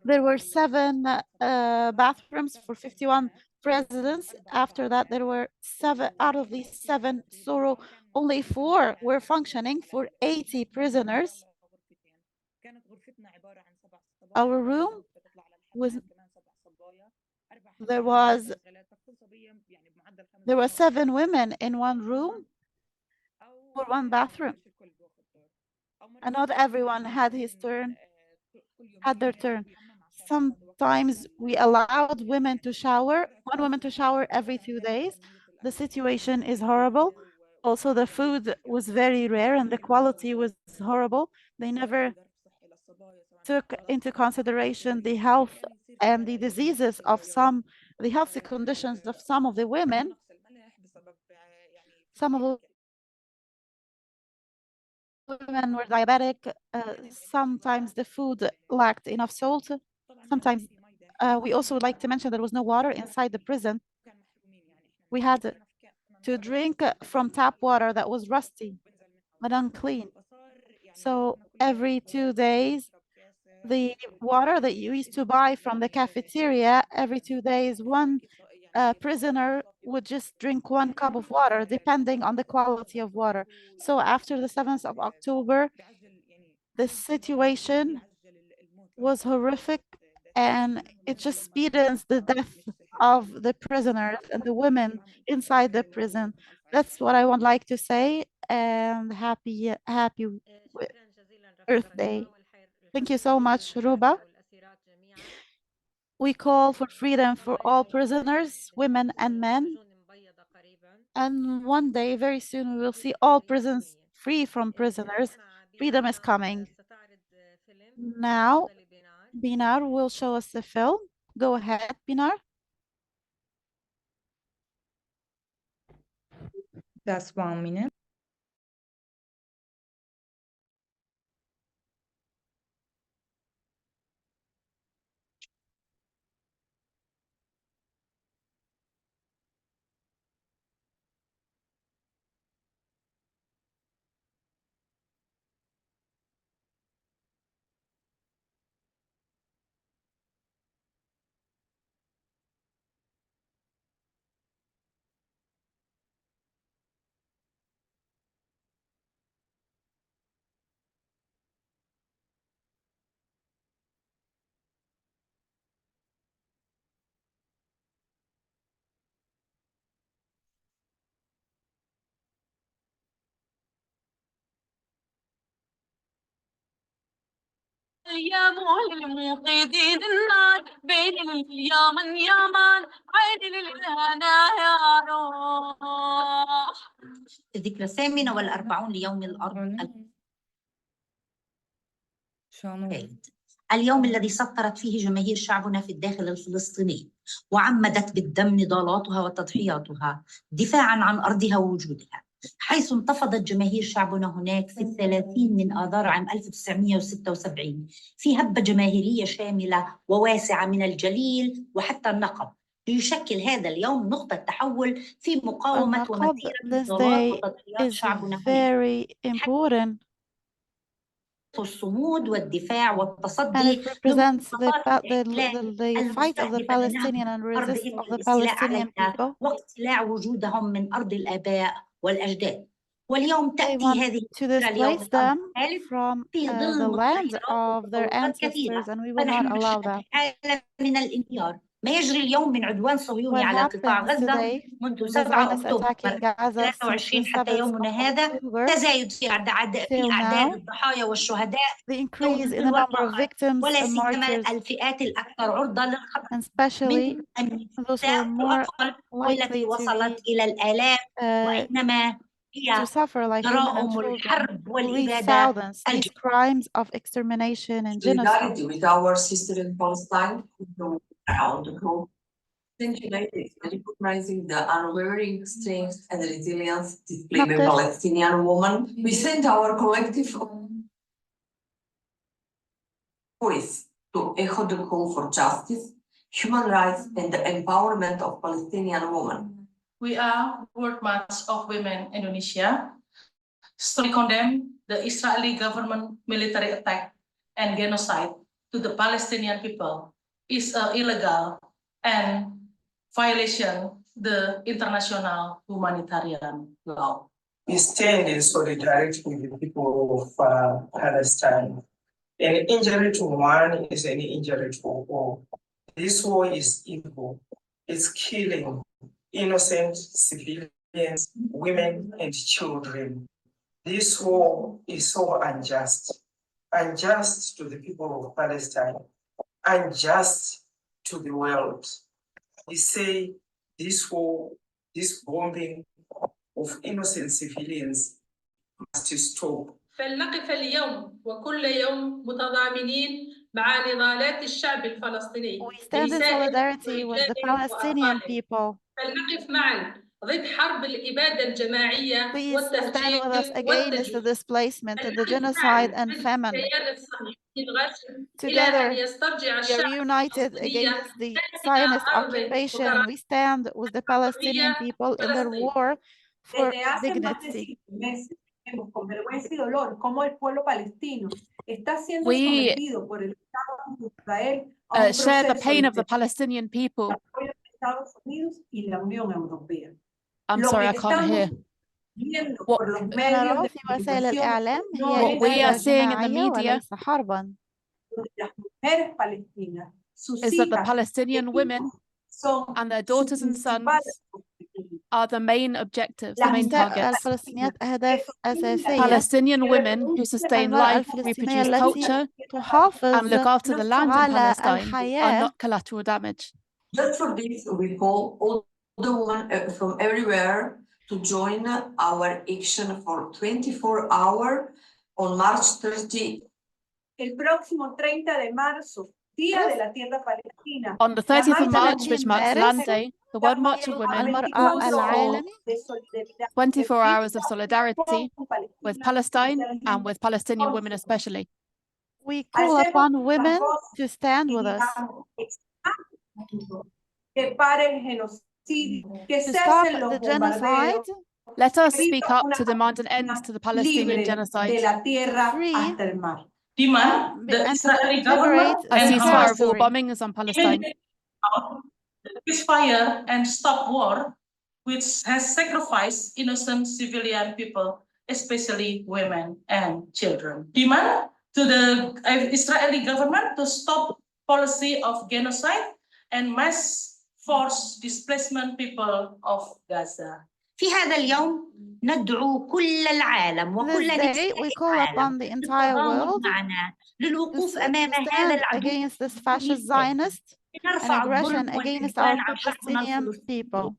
There were 7 bathrooms for 51 residents. After that, there were 7 out of these 7 Soro, only 4 were functioning for 80 prisoners. Our room was, there were 7 women in one room for one bathroom, and not everyone had their turn. Sometimes we allowed women to shower, 1 woman to shower every 2 days. The situation is horrible. Also, the food was very rare and the quality was horrible. They never took into consideration the health and the diseases of the healthy conditions of some of the women. Some of the women were diabetic. Sometimes the food lacked enough salt. Sometimes we also would like to mention there was no water inside the prison. We had to drink from tap water that was rusty and unclean. So every 2 days, the water that you used to buy from the cafeteria, every 2 days, one prisoner would just drink 1 cup of water, depending on the quality of water. So after the 7th of October, the situation was horrific, and it just speeds the death of the prisoners and the women inside the prison. That's what I would like to say, and happy Earth Day. Thank you so much, Ruba. We call for freedom for all prisoners, women and men. And one day, very soon, we will see all prisons free from prisoners. Freedom is coming. Now, Binar will show us the film. Go ahead, Binar. Just 1 minute. يا الموقدين النار بين اليمن يمن عين الهنا يا روح. الذكرى 48 ليوم الأرض. اليوم الذي سطرت فيه جماهير شعبنا في الداخل الفلسطيني وعمدت بالدم نضالاتها وتضحياتها دفاعا عن أرضها ووجودها، حيث انتفضت جماهير شعبنا هناك في 30 من آذار عام 1976 في هبة جماهيرية شاملة وواسعة من الجليل وحتى النقب، ليشكل هذا اليوم نقطة تحول في مقاومة ومسيرة نضالات وتضحيات شعبنا هناك. الصمود والدفاع والتصدي. And it represents the fight of the Palestinian and resistance of the Palestinian people. واقتلاع وجودهم من أرض الآباء والأجداد. واليوم تأتي هذه to displace them from the land of their ancestors, and we will not allow that. من الانهيار. ما يجري اليوم من عدوان صهيوني على قطاع غزة منذ 7 أكتوبر 23 حتى يومنا هذا، تزايد في أعداد الضحايا والشهداء، the increase in the number of victims ولا and سيما martyrs, الفئات الأكثر عرضة للخطر، and especially those who are more likely والتي وصلت إلى الآلاف، وإنما to suffer, like women and children, who reach thousands. These crimes of extermination and genocide. Solidarity with our sister in Palestine around the globe. United, recognizing the unwavering strength and resilience displayed by Doctor. Palestinian women, we send our collective voice to echo the call for justice, human rights, and the empowerment of Palestinian women. We are World March of Women Indonesia, strongly condemn the Israeli government military attack and genocide to the Palestinian people is illegal and violation the international humanitarian law. We stand in solidarity with the people of Palestine. An injury to one is an injury to all. This war is evil. It's killing innocent civilians, women, and children. This war is so unjust. Unjust to the people of Palestine, unjust to the world. We say this war, this bombing of innocent civilians must stop. فلنقف اليوم وكل يوم متضامنين مع نضالات الشعب الفلسطيني. We stand in solidarity with the Palestinian people. فلنقف معا ضد حرب الإبادة الجماعية Please stand with us against the displacement and the genocide and famine. Together, we are united against the Zionist occupation. We stand with the Palestinian people in their war for dignity. Con vergüenza y dolor cómo el pueblo palestino está siendo We sometido por el Estado de Israel share the pain of the Palestinian people. Estados Unidos y la Unión Europea. I'm sorry, I can't hear. What we are seeing in the media is that the Palestinian women and their daughters and sons are the main objectives, the main targets. Palestinian women who sustain life, reproduce culture, and look after the land in Palestine are not collateral damage. Just for this, we call all the women from everywhere to join our action for 24 hours on March 30. El próximo 30 de marzo, Día de la Tierra Palestina. On the 30th of March, which marks Land Day, the World March of Women calls 24 hours of solidarity with Palestine and with Palestinian women especially. We call upon women to stand with us. Que pare el genocidio, que to stop cesen los the genocide. Let us speak up to demand an end to the Palestinian genocide. De la tierra hasta el mar. Demand the Israeli government a ceasefire of all bombings on Palestine. Ceasefire and stop war, which has sacrificed innocent civilian people, especially women and children. Demand to the Israeli government to stop policy of genocide and mass force displacement people of Gaza. في هذا اليوم ندعو كل العالم وكل نساء العالم للتضامن معنا للوقوف أمام هذا العدو against this fascist Zionist and aggression against our Palestinian people.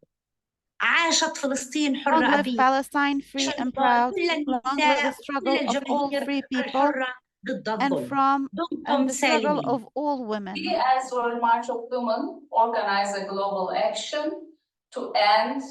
عاشت فلسطين حرة أبية. Palestine free and proud. Long live the struggle of all free people and from the struggle of all women. We as World March of Women organize a global action to end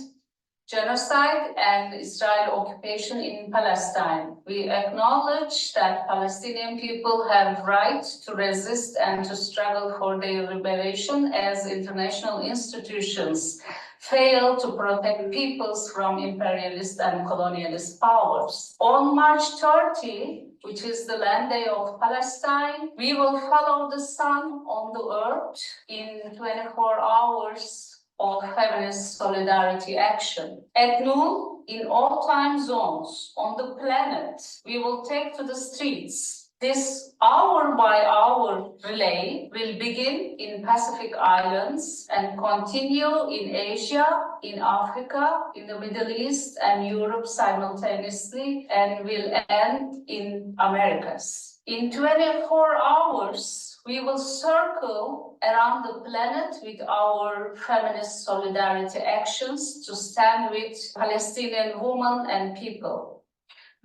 genocide and Israeli occupation in Palestine. We acknowledge that Palestinian people have right to resist and to struggle for their liberation as international institutions fail to protect peoples from imperialist and colonialist powers. On March 30, which is the Land Day of Palestine, we will follow the sun on the earth in 24 hours of feminist solidarity action. At noon, in all time zones on the planet, we will take to the streets. This hour-by-hour relay will begin in Pacific Islands and continue in Asia, in Africa, in the Middle East and Europe simultaneously, and will end in Americas. In 24 hours, we will circle around the planet with our feminist solidarity actions to stand with Palestinian women and people.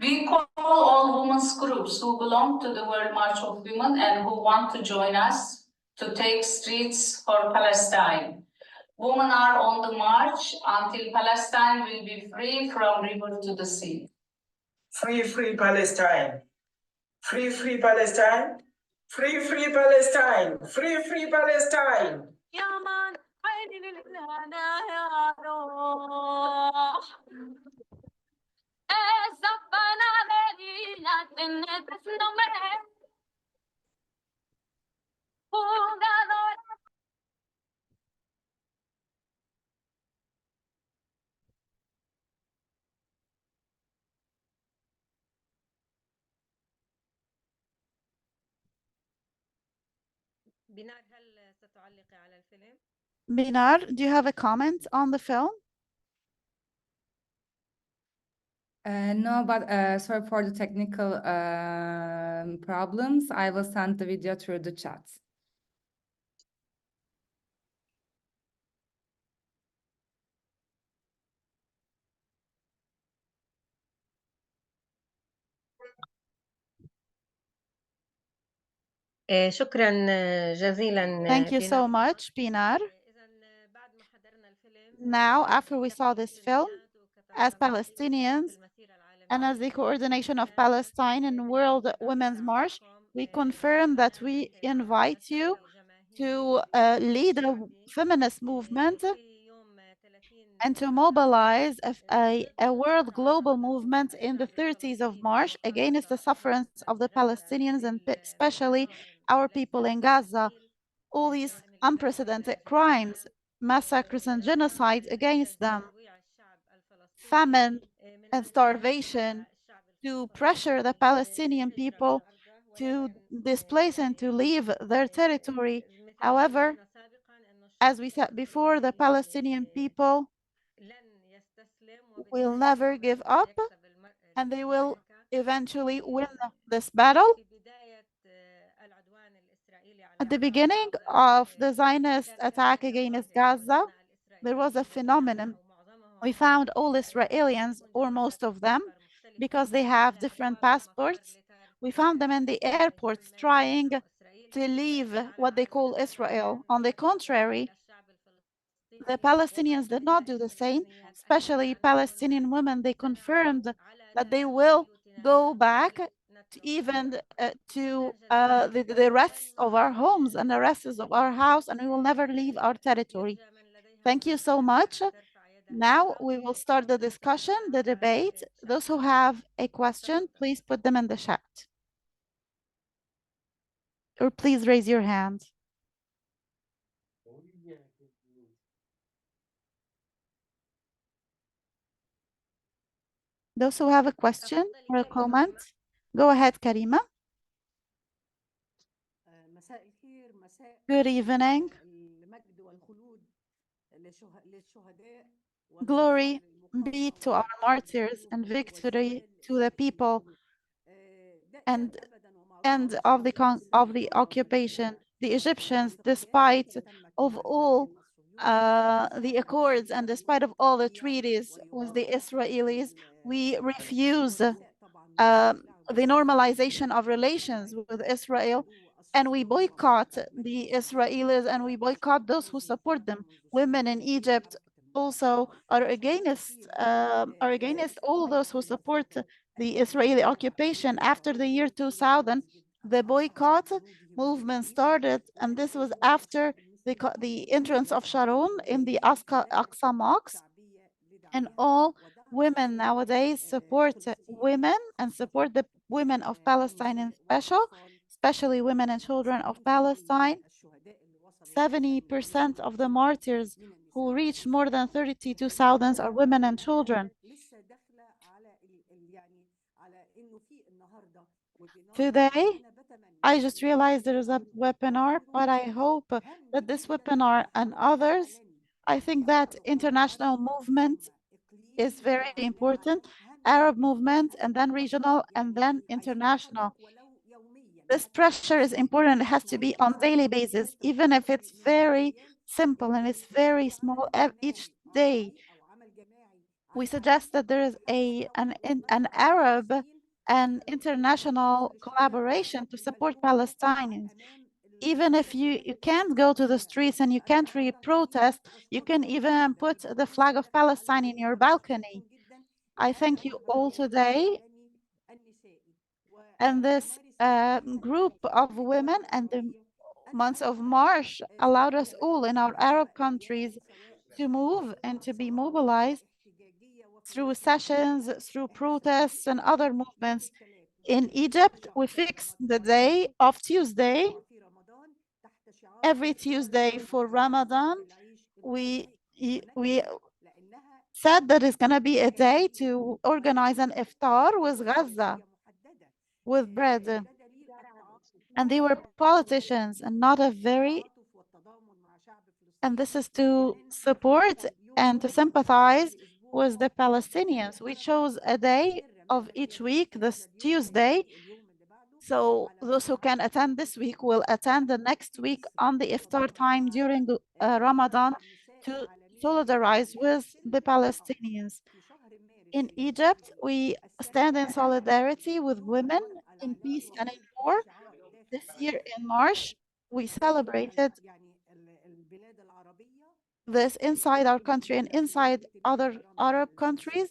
We call all women's groups who belong to the World March of Women and who want to join us to take streets for Palestine. Women are on the march until Palestine will be free from river to the sea. Free, free Palestine. Free, free Palestine. Free, free Palestine. Free, free Palestine. يا من عيني للهنا يا روح زبنا مدينة النفس نمر بنار هل ستعلقي على الفيلم؟ Binar, do you have a comment on the film? No, but sorry for the technical problems. I will send the video through the chat. شكرا جزيلا Thank you so بنار. much, Binar. إذا بعد ما حضرنا الفيلم Now, after we saw this film, as Palestinians and as the coordination of Palestine and World Women's March, we confirm that we invite you to lead a feminist movement and to mobilize a world global movement in the 30th of March against the sufferance of the Palestinians and especially our people in Gaza. All these unprecedented crimes, massacres and genocide against them, famine and starvation, to pressure the Palestinian people to displace and to leave their territory. However, as we said before, the Palestinian people will never give up and they will eventually win this battle. At the beginning of the Zionist attack against Gaza, there was a phenomenon. We found all Israelis, or most of them, because they have different passports. We found them in the airports trying to leave what they call Israel. On the contrary, the Palestinians did not do the same, especially Palestinian women. They confirmed that they will go back to even to the rest of our homes and the rest of our house, and we will never leave our territory. Thank you so much. Now we will start the discussion, the debate. Those who have a question, please put them in the chat. Or please raise your hand. Those who have a question or a comment, go ahead, Karima. Good evening. Glory be to our martyrs and victory to the people and end of the occupation. The Egyptians, despite of all the accords and despite of all the treaties with the Israelis, we refuse the normalization of relations with Israel, and we boycott the Israelis and we boycott those who support them. Women in Egypt also are against all those who support the Israeli occupation. After the year 2000, the boycott movement started, and this was after the entrance of Sharon in the Aqsa Mosque, and all women nowadays support women and support the women of Palestine in especially women and children of Palestine. 70% of the martyrs who reached more than 32,000 are women and children. Today, I just realized there is a webinar, but I hope that this webinar and others, I think that international movement is very important. Arab movement, and then regional, and then international. This pressure is important. It has to be on daily basis, even if it's very simple and it's very small each day. We suggest that there is an Arab and international collaboration to support Palestinians. even if you can't go to the streets and you can't really protest, you can even put the flag of Palestine in your balcony. I thank you all today. And this group of women and the months of March allowed us all in our Arab countries to move and to be mobilized through sessions, through protests and other movements. In Egypt, we fixed the day of Tuesday. Every Tuesday for Ramadan, we said that it's going to be a day to organize an iftar with Gaza, with bread. And they were politicians and not a very, and this is to support and to sympathize with the Palestinians. We chose a day of each week, this Tuesday. So those who can attend this week will attend the next week on the iftar time during Ramadan to solidarize with the Palestinians. In Egypt, we stand in solidarity with women in peace and in war. This year in March, we celebrated this inside our country and inside other Arab countries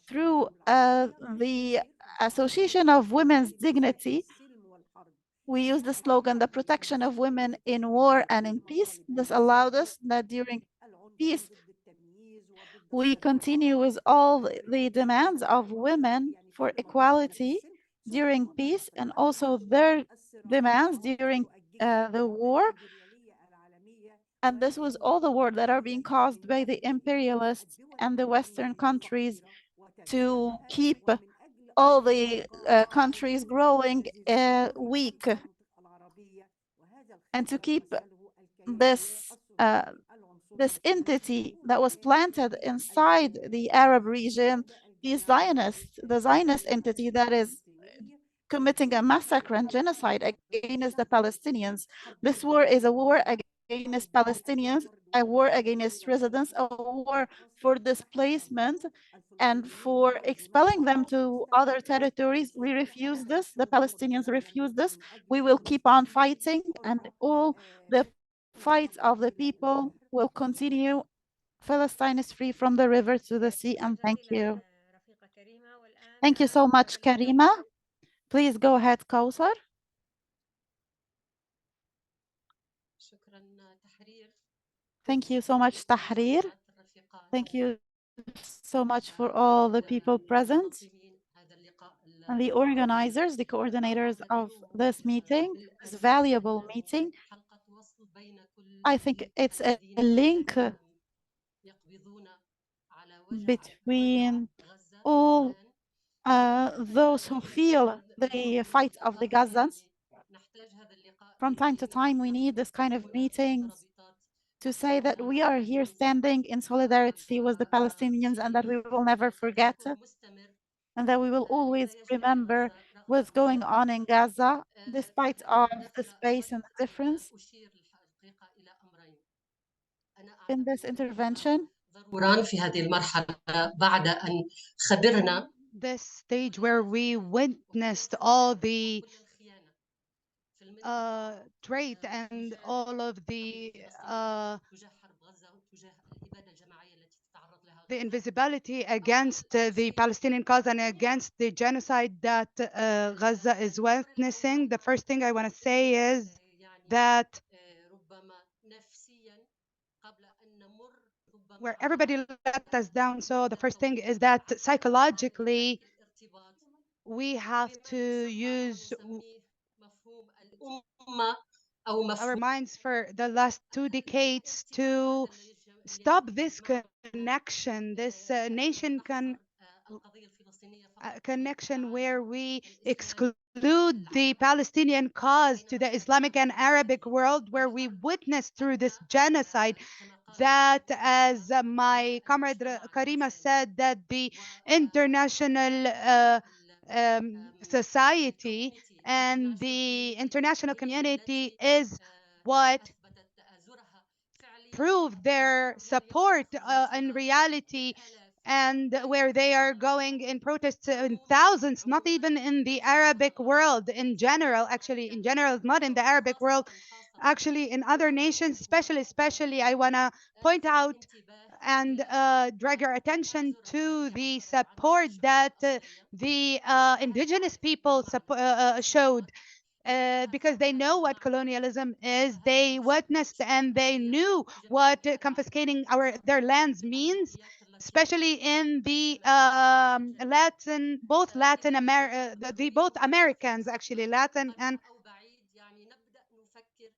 through the Association of Women's Dignity. We use the slogan, the protection of women in war and in peace. This allowed us that during peace, we continue with all the demands of women for equality during peace and also their demands during the war. And this was all the war that are being caused by the imperialists and the Western countries to keep all the countries growing weak and to keep this this entity that was planted inside the Arab region, the Zionist entity that is committing a massacre and genocide against the Palestinians. This war is a war against Palestinians, a war against residents, a war for displacement and for expelling them to other territories. We refuse this. The Palestinians refuse this. We will keep on fighting, and all the fights of the people will continue. Palestine is free from the river to the sea, and thank you. Thank you so much, Karima. Please go ahead, Kausar. Thank you so much, Tahrir. Thank you so much for all the people present and the organizers, the coordinators of this meeting, this valuable meeting. I think it's a link between all those who feel the fight of the Gazans. From time to time, we need this kind of meetings to say that we are here standing in solidarity with the Palestinians and that we will never forget and that we will always remember what's going on in Gaza, despite of the space and the difference. In this intervention, this stage where we witnessed all the trait and all of the invisibility against the Palestinian cause and against the genocide that Gaza is witnessing. The first thing I want to say is that where everybody let us down. So the first thing is that psychologically, we have to use our minds for the last 2 decades to stop this connection, this nation connection where we exclude the Palestinian cause to the Islamic and Arabic world, where we witness through this genocide that, as my comrade Karima said, that the international society and the international community is what proved their support in reality and where they are going in protests in thousands, not even in the Arabic world in general, actually in general, not in the Arabic world, actually in other nations, especially I want to point out and drag your attention to the support that the indigenous people showed. Because they know what colonialism is, they witnessed and they knew what confiscating their lands means, especially in the both Americans, actually Latin and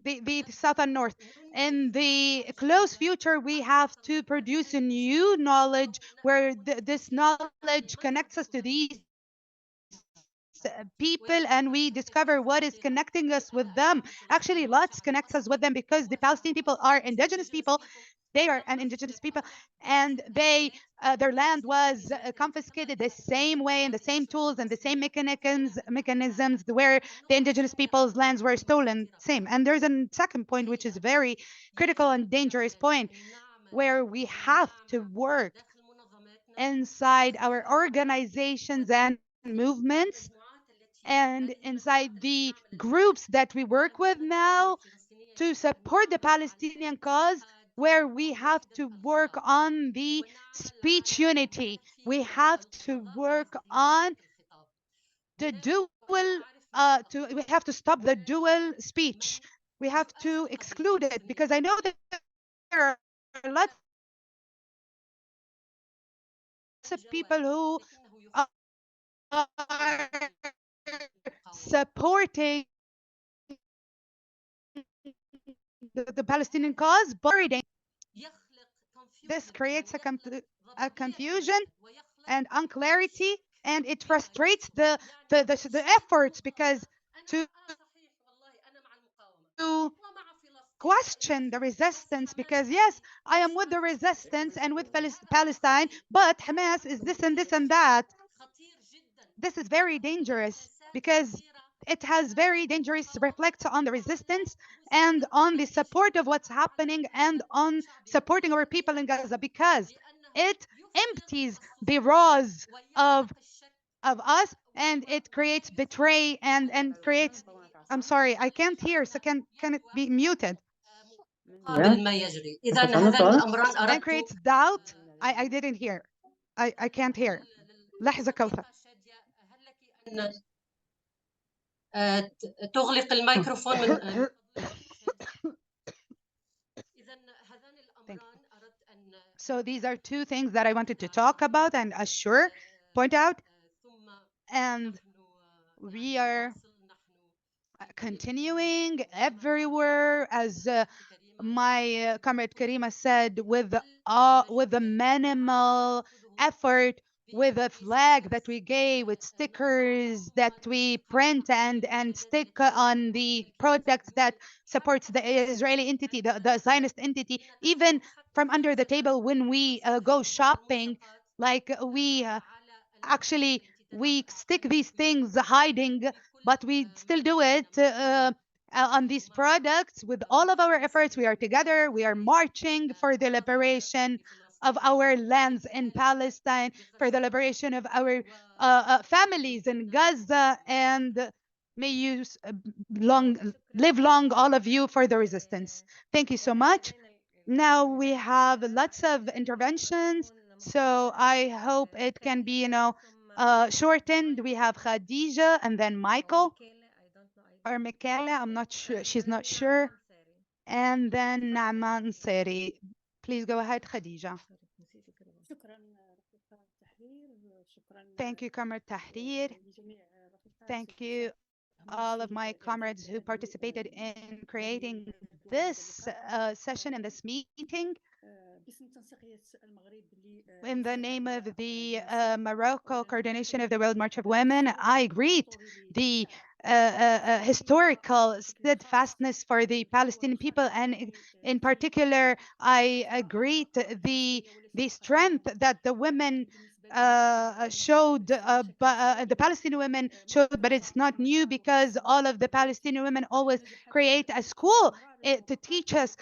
the south and north. In the close future, we have to produce a new knowledge where this knowledge connects us to these people, and we discover what is connecting us with them. Actually, lots connects us with them, because the Palestinian people are indigenous people. They are an indigenous people, and their land was confiscated the same way, and the same tools and the same mechanisms where the indigenous people's lands were stolen. Same. And there's a second point, which is very critical and dangerous point, where we have to work inside our organizations and movements and inside the groups that we work with now to support the Palestinian cause, where we have to work on the speech unity. We have to work on the we have to stop the dual speech. We have to exclude it, because I know that there are lots of people who are supporting the Palestinian cause, but this creates a confusion and unclarity, and it frustrates the efforts, because to question the resistance, because yes, I am with the resistance and with Palestine, but Hamas is this and this and that. This is very dangerous, because it has very dangerous reflects on the resistance and on the support of what's happening and on supporting our people in Gaza, because it empties the raws of us, and it creates betray and creates, I'm sorry, I can't hear, so can it be muted? And creates doubt. I didn't hear. I can't hear. لحظة كوثر. تغلق الميكروفون من So these are two things that I wanted to talk about and point out, and we are continuing everywhere, as my comrade Karima said, with the minimal effort, with a flag that we gave, with stickers that we print and stick on the products that supports the Israeli entity, the Zionist entity, even from under the table when we go shopping, like we actually we stick these things hiding, but we still do it on these products. With all of our efforts, we are together, we are marching for the liberation of our lands in Palestine, for the liberation of our families in Gaza, and may you live long, all of you, for the resistance. Thank you so much. Now we have lots of interventions, so I hope it can be, shortened. We have Khadija and then Michael or Michaela, I'm not sure, she's not sure, and then Naaman Seri. Please go ahead, Khadija. Thank you, Comrade Tahrir. Thank you, all of my comrades who participated in creating this session and this meeting. In the name of the Morocco Coordination of the World March of Women, I greet the historical steadfastness for the Palestinian people, and in particular, I greet the strength that the women showed, the Palestinian women showed, but it's not new because all of the Palestinian women always create a school to teach us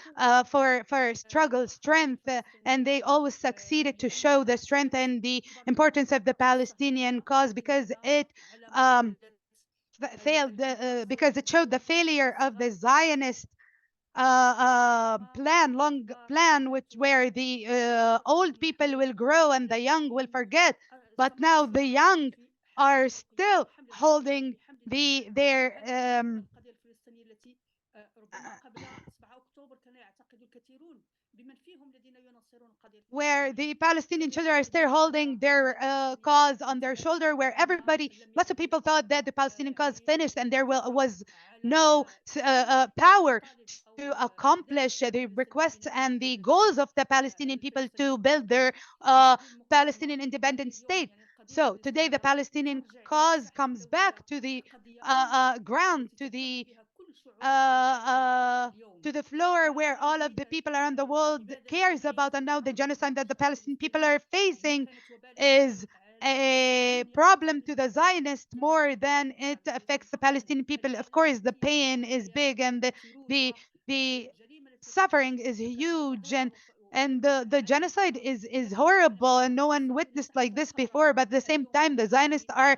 for struggle, strength, and they always succeeded to show the strength and the importance of the Palestinian cause, because it failed, because it showed the failure of the Zionist long plan, where the old people will grow and the young will forget. But now the young are still holding their where the Palestinian children are still holding their cause on their shoulder, where lots of people thought that the Palestinian cause finished and there was no power to accomplish the requests and the goals of the Palestinian people to build their Palestinian independent state. So today the Palestinian cause comes back to the ground, to the floor, where all of the people around the world cares about. And now the genocide that the Palestinian people are facing is a problem to the Zionists more than it affects the Palestinian people. Of course, the pain is big and the suffering is huge, and the genocide is horrible, and no one witnessed like this before. But at the same time, the Zionists are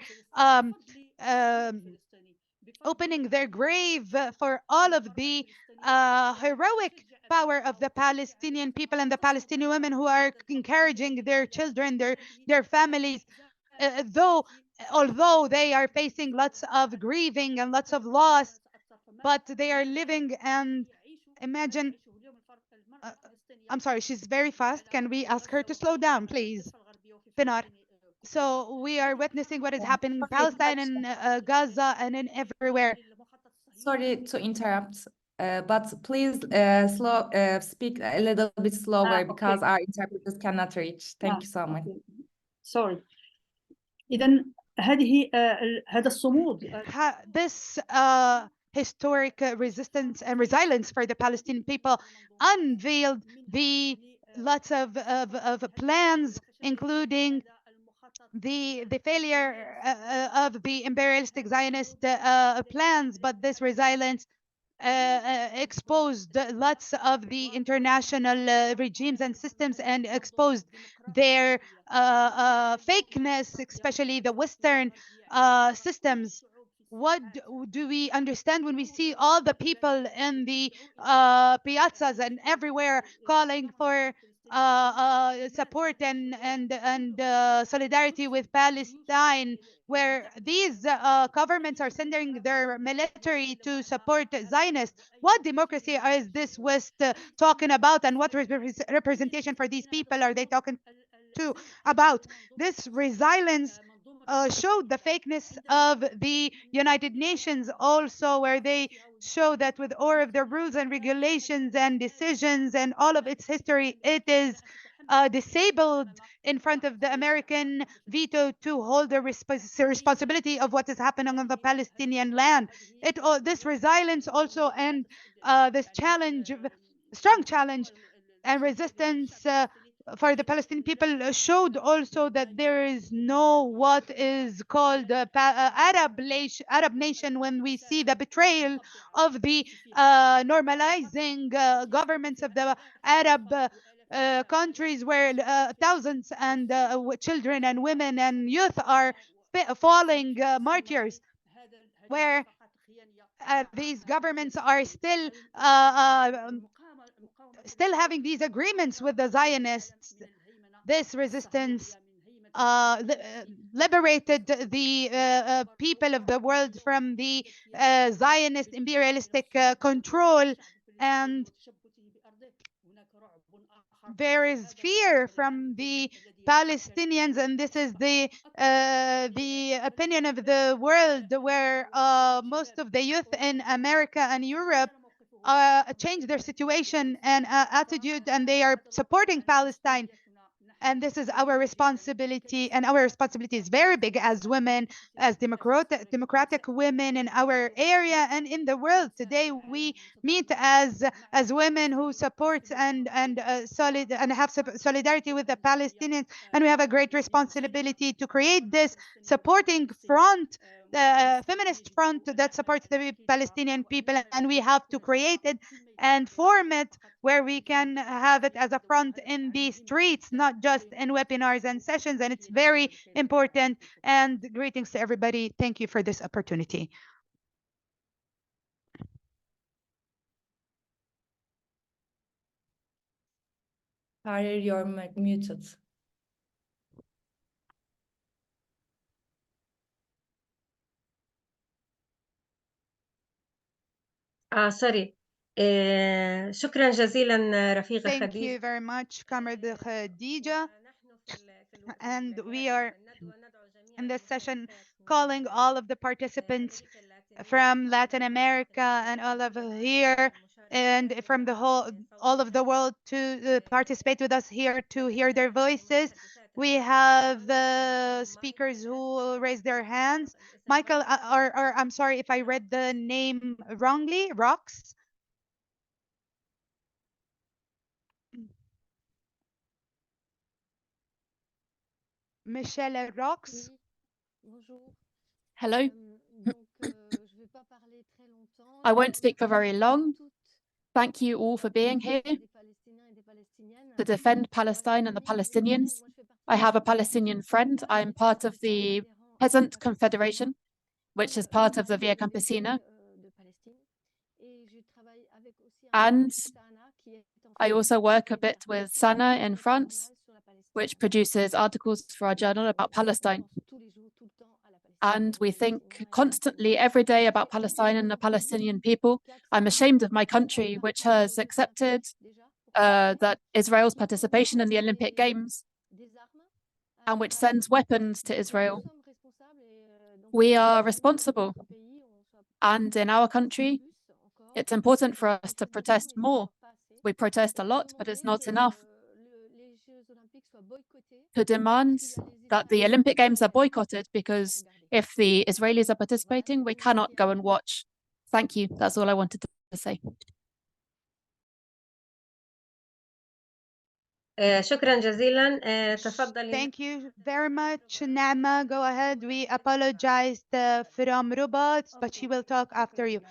opening their grave for all of the heroic power of the Palestinian people and the Palestinian women who are encouraging their children, their families, although they are facing lots of grieving and lots of loss, but they are living. And imagine, I'm sorry, she's very fast. Can we ask her to slow down, please? Pinar. So we are witnessing what is happening in Palestine and Gaza and in everywhere. Sorry to interrupt, but please speak a little bit slower because our interpreters cannot reach. Thank you so much. Sorry. إذن هذا الصمود. This historic resistance and resilience for the Palestinian people unveiled the lots of plans, including the failure of the imperialistic Zionist plans. But this resilience exposed lots of the international regimes and systems and exposed their fakeness, especially the Western systems. What do we understand when we see all the people in the piazzas and everywhere calling for support and solidarity with Palestine, where these governments are sending their military to support Zionists? What democracy is this West talking about, and what representation for these people are they talking to about? This resilience showed the fakeness of the United Nations also, where they show that with all of their rules and regulations and decisions and all of its history, it is disabled in front of the American veto to hold the responsibility of what is happening on the Palestinian land. This resilience also, and this challenge, strong challenge and resistance for the Palestinian people showed also that there is no what is called Arab nation, when we see the betrayal of the normalizing governments of the Arab countries, where thousands and children and women and youth are falling martyrs, where these governments are still having these agreements with the Zionists. This resistance liberated the people of the world from the Zionist imperialistic control, and there is fear from the Palestinians, and this is the opinion of the world, where most of the youth in America and Europe change their situation and attitude, and they are supporting Palestine. And this is our responsibility, and our responsibility is very big as women, as democratic women in our area and in the world. Today we meet as women who support and have solidarity with the Palestinians, and we have a great responsibility to create this supporting front, the feminist front that supports the Palestinian people, and we have to create it and form it where we can have it as a front in the streets, not just in webinars and sessions. And it's very important. And greetings to everybody. Thank you for this opportunity. Tahrer, you're muted. سوري. شكرا جزيلا رفيقة Thank خديجة. you very much, Comrade Khadija. And we are in this session calling all of the participants from Latin America and all of here and from all of the world to participate with us here to hear their voices. We have speakers who raise their hands. Michael, or I'm sorry if I read the name wrongly, Rox. Michelle Rox. Hello. I won't speak for very long. Thank you all for being here to defend Palestine and the Palestinians. I have a Palestinian friend. I'm part of the Peasant Confederation, which is part of the Via Campasina. And I also work a bit with Sana in France, which produces articles for our journal about Palestine. And we think constantly every day about Palestine and the Palestinian people. I'm ashamed of my country, which has accepted that Israel's participation in the Olympic Games and which sends weapons to Israel. We are responsible. And in our country, it's important for us to protest more. We protest a lot, but it's not enough to demand that the Olympic Games are boycotted, because if the Israelis are participating, we cannot go and watch. Thank you. That's all I wanted to say. شكرا جزيلا. تفضلي. Thank you very much, Nerima. Go ahead. We apologized from Ruba, but she will talk after you.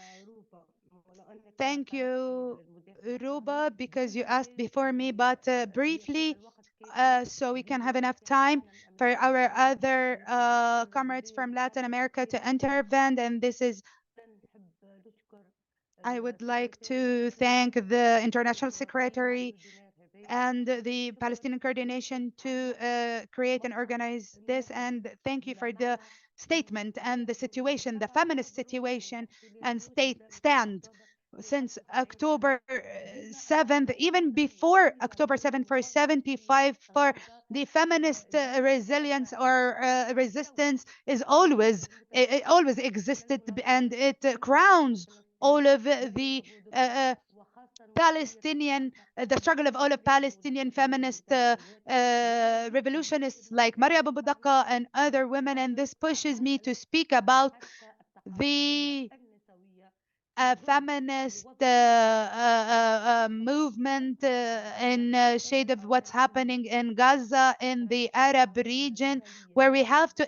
Thank you, Ruba, because you asked before me, but briefly, so we can have enough time for our other comrades from Latin America to intervene. And this is, I would like to thank the International Secretary and the Palestinian coordination to create and organize this. And thank you for the statement and the situation, the feminist situation and stand since October 7th, even before October 7th, for 75, for the feminist resilience or resistance is always, it always existed, and it crowns all of the Palestinian, the struggle of all of Palestinian feminist revolutionists like Maryam Abu Daqqa and other women. And this pushes me to speak about the feminist movement in shade of what's happening in Gaza, in the Arab region, where we have to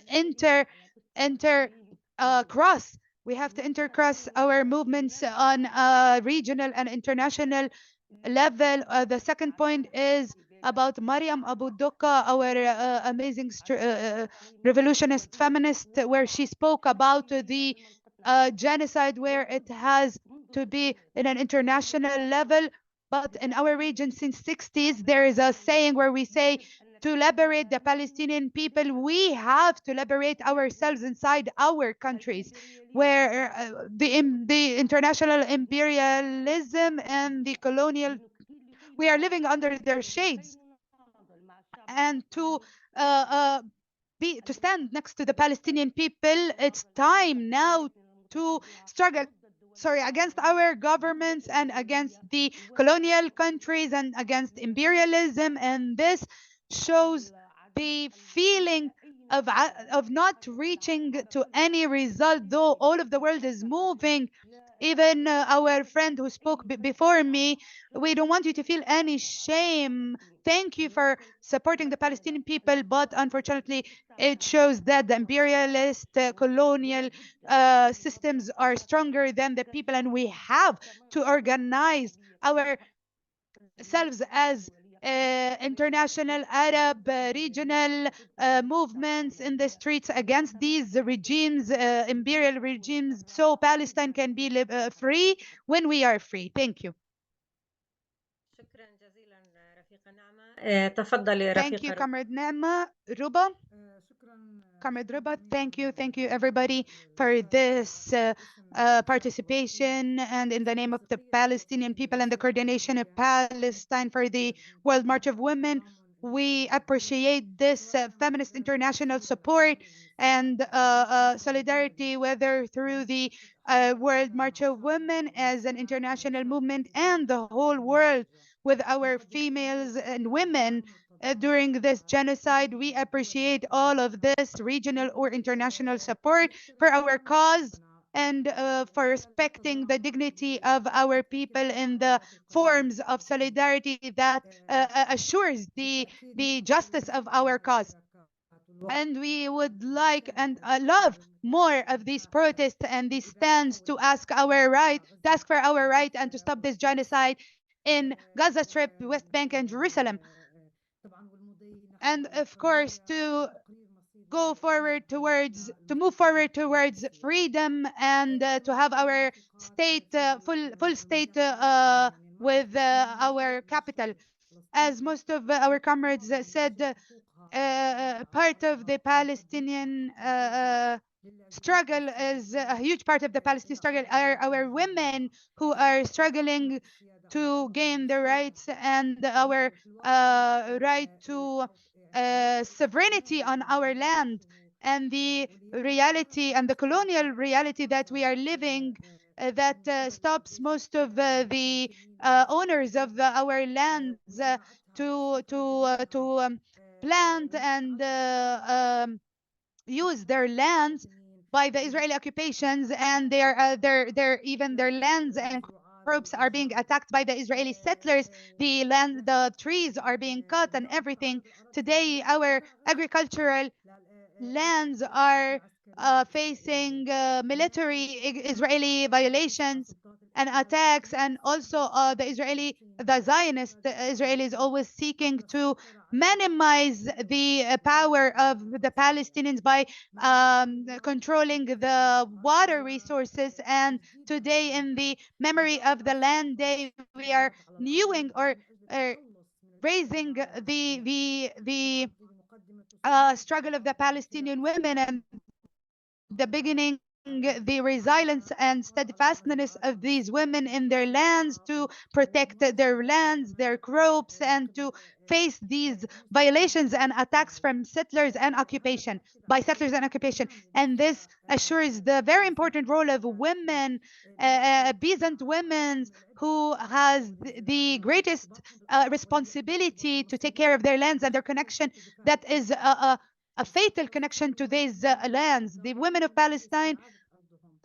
cross. We have to intercross our movements on a regional and international level. The second point is about Maryam Abu Daqqa, our amazing revolutionist feminist, where she spoke about the genocide, where it has to be in an international level. But in our region since 60s, there is a saying where we say, to liberate the Palestinian people, we have to liberate ourselves inside our countries, where the international imperialism and the colonial, we are living under their shades. And to stand next to the Palestinian people, it's time now to struggle against our governments and against the colonial countries and against imperialism. And this shows the feeling of not reaching to any result, though all of the world is moving. Even our friend who spoke before me, we don't want you to feel any shame. Thank you for supporting the Palestinian people, but unfortunately, it shows that the imperialist colonial systems are stronger than the people, and we have to organize ourselves as international Arab regional movements in the streets against these regimes, imperial regimes, so Palestine can be free when we are free. Thank you. Thank you, Comrade Nerima. Ruba? Comrade Ruba, thank you everybody for this participation, and in the name of the Palestinian people and the coordination of Palestine for the World March of Women, we appreciate this feminist international support and solidarity, whether through the World March of Women as an international movement and the whole world with our females and women during this genocide. We appreciate all of this regional or international support for our cause and for respecting the dignity of our people in the forms of solidarity that assures the justice of our cause. And we would like and love more of these protests and these stands to ask for our right and to stop this genocide in Gaza Strip, West Bank, and Jerusalem. And of course, to move forward towards freedom and to have our state, full state with our capital. As most of our comrades said, part of the Palestinian struggle is a huge part of the Palestinian struggle are our women who are struggling to gain their rights and our right to sovereignty on our land, and the reality and the colonial reality that we are living that stops most of the owners of our lands to plant and use their lands by the Israeli occupations, and even their lands and crops are being attacked by the Israeli settlers. The trees are being cut and everything. Today, our agricultural lands are facing military Israeli violations and attacks, and also the Zionist Israel is always seeking to minimize the power of the Palestinians by controlling the water resources. And today, in the memory of the Land Day, we are renewing or raising the struggle of the Palestinian women and the beginning, the resilience and steadfastness of these women in their lands to protect their lands, their crops, and to face these violations and attacks from settlers and occupation. And this assures the very important role of women, peasant women, who has the greatest responsibility to take care of their lands and their connection that is a fatal connection to these lands. The women of Palestine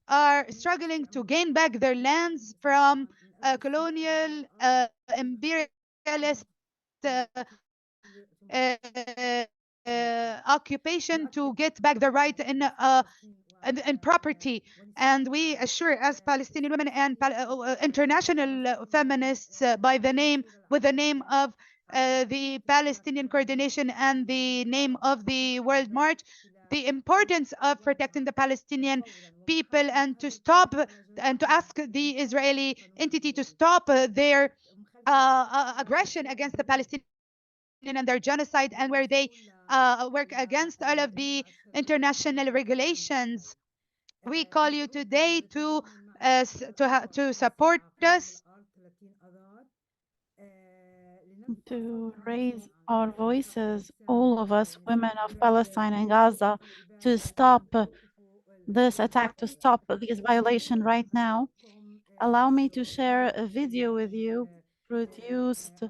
are struggling to gain back their lands from colonial imperialist occupation, to get back the right in property. And we assure, as Palestinian women and international feminists, with the name of the Palestinian Coordination and the name of the World March, the importance of protecting the Palestinian people and to stop and to ask the Israeli entity to stop their aggression against the Palestinians and their genocide, and where they work against all of the international regulations. We call you today to support us, to raise our voices, all of us, women of Palestine and Gaza, to stop this attack, to stop this violation right now. Allow me to share a video with you produced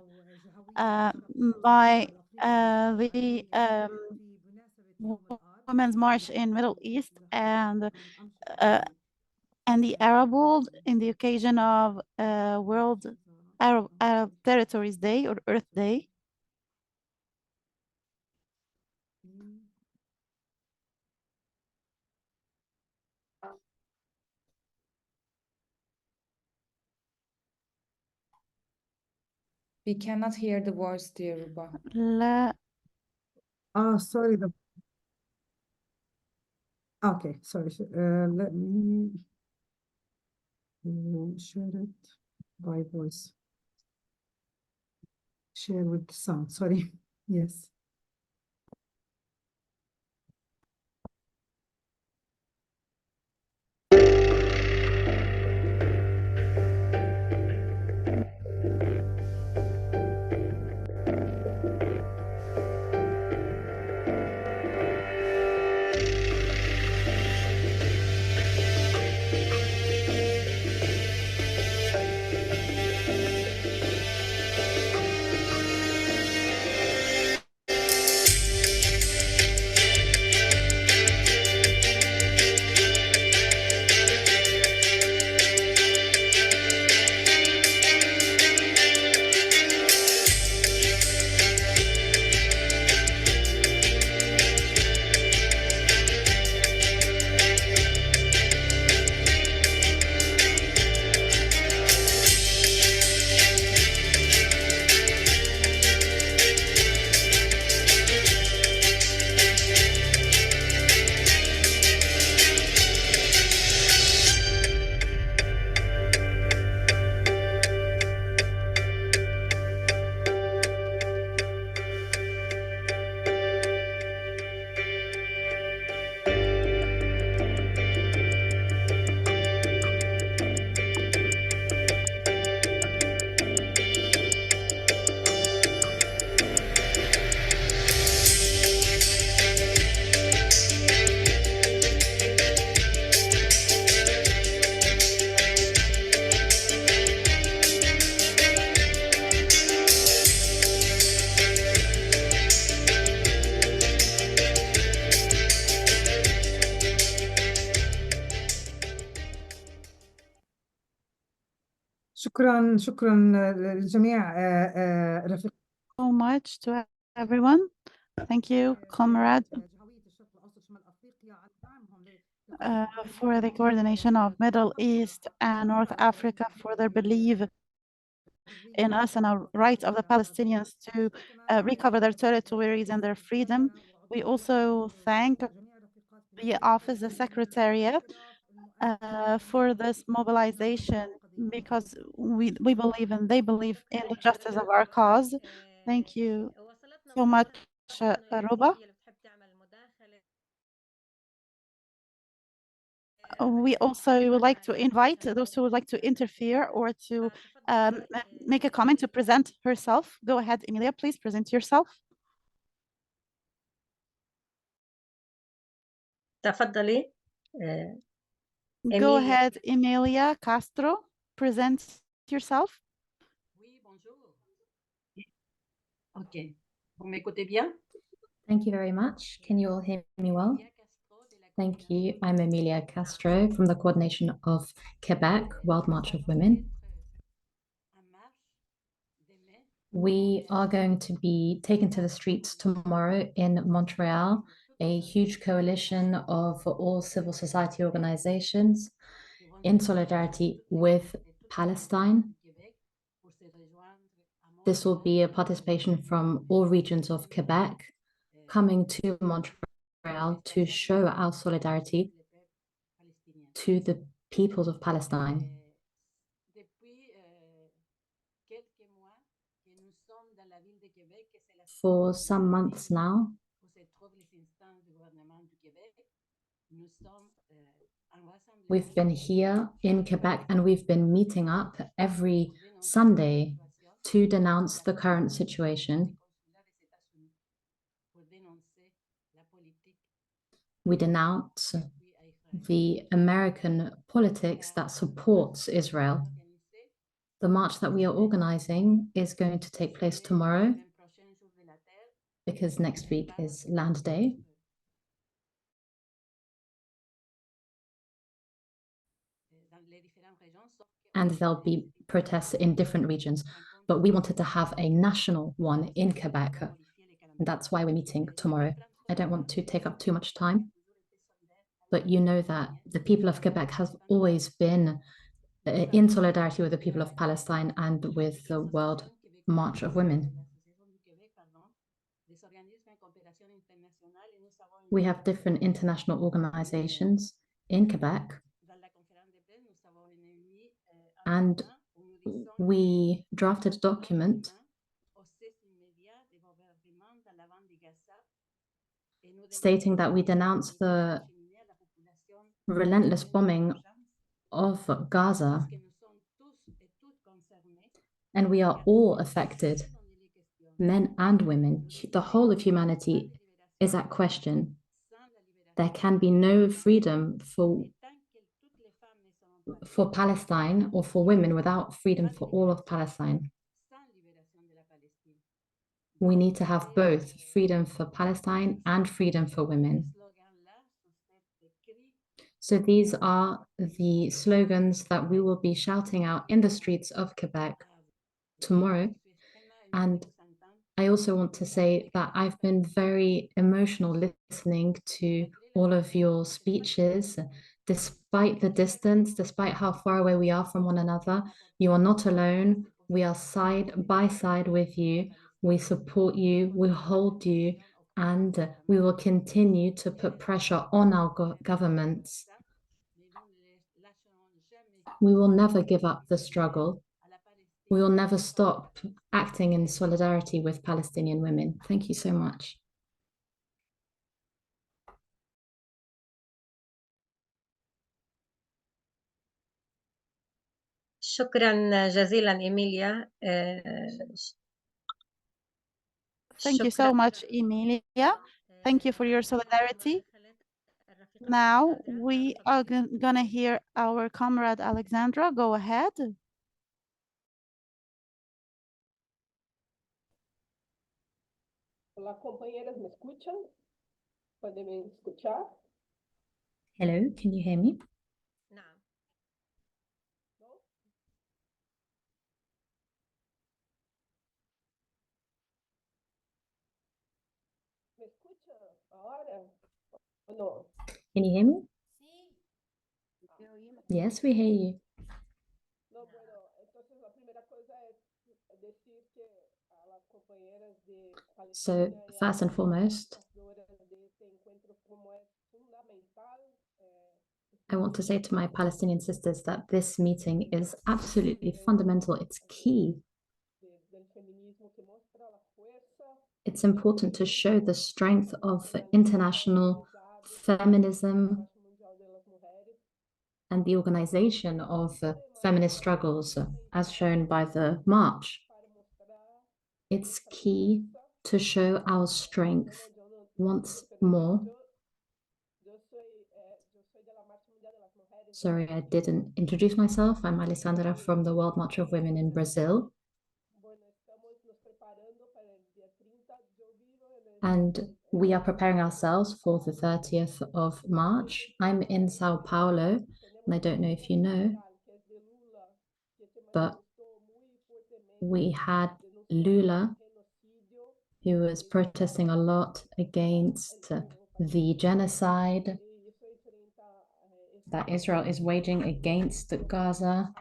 by the Women's March in Middle East and the Arab world in the occasion of World Arab Territories Day or Earth Day. We cannot hear the voice, dear Ruba. لا Sorry. Okay, sorry. Let me share it by voice. Share with sound. Sorry. Yes. شكرا للجميع رفيق. So much to everyone. Thank you, comrade, for the coordination of Middle East and North Africa for their belief in us and our right of the Palestinians to recover their territories and their freedom. We also thank the office, the Secretariat, for this mobilization because we believe and they believe in the justice of our cause. Thank you so much, Ruba. We also would like to invite those who would like to interfere or to make a comment to present herself. Go ahead, Emilia, please present yourself. تفضلي. Go ahead, Emilia Castro, present yourself. Oui, bonjour. OK. Vous m'écoutez bien? Thank you very much. Can you all hear me well? Thank you. I'm Emilia Castro from the coordination of Quebec World March of Women. We are going to be taken to the streets tomorrow in Montreal, a huge coalition of all civil society organizations in solidarity with Palestine. This will be a participation from all regions of Quebec coming to Montreal to show our solidarity to the peoples of Palestine. For some months now, we've been here in Quebec and we've been meeting up every Sunday to denounce the current situation. We denounce the American politics that supports Israel. The march that we are organizing is going to take place tomorrow because next week is Land Day. And there'll be protests in different regions, but we wanted to have a national one in Quebec. And that's why we're meeting tomorrow. I don't want to take up too much time, but you know that the people of Quebec have always been in solidarity with the people of Palestine and with the World March of Women. We have different international organizations in Quebec, and we drafted a document stating that we denounce the relentless bombing of Gaza, and we are all affected, men and women. The whole of humanity is at question. There can be no freedom for Palestine or for women without freedom for all of Palestine. We need to have both freedom for Palestine and freedom for women. So these are the slogans that we will be shouting out in the streets of Quebec tomorrow. And I also want to say that I've been very emotional listening to all of your speeches. Despite the distance, despite how far away we are from one another, you are not alone. We are side by side with you. We support you, we hold you, and we will continue to put pressure on our governments. We will never give up the struggle. We will never stop acting in solidarity with Palestinian women. Thank you so much. شكرا جزيلا إيميليا. Thank you so much, Emilia. Thank you for your solidarity. Now we are gonna hear our comrade Alexandra. Go ahead. Hola, compañeras, ¿me escuchan? ¿Pueden escuchar? Hello, can you hear me? ¿Me escuchan ahora o no? Can you hear me? Yes, we hear you. No, bueno, entonces la primera cosa es decir que a las compañeras de So first and foremost, I want to say to my Palestinian sisters that this meeting is absolutely fundamental. It's key. It's important to show the strength of international feminism and the organization of feminist struggles, as shown by the march. It's key to show our strength once more. Sorry, I didn't introduce myself. I'm Alessandra from the World March of Women in Brazil. And we are preparing ourselves for the 30th of March. I'm in Sao Paulo, and I don't know if you know, but we had Lula, who was protesting a lot against the genocide that Israel is waging against Gaza.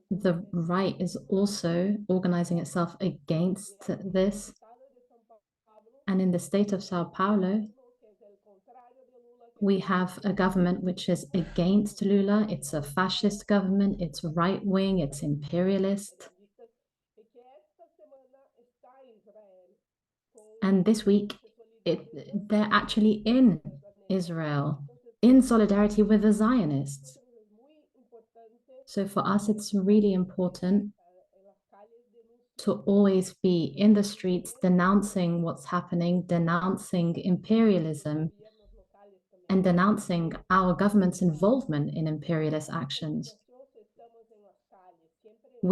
The right is also organizing itself against this. And in the state of Sao Paulo, we have a government which is against Lula. It's a fascist government, it's right-wing, it's imperialist. And this week, they're actually in Israel, in solidarity with the Zionists. So for us, it's really important to always be in the streets denouncing what's happening, denouncing imperialism, and denouncing our government's involvement in imperialist actions.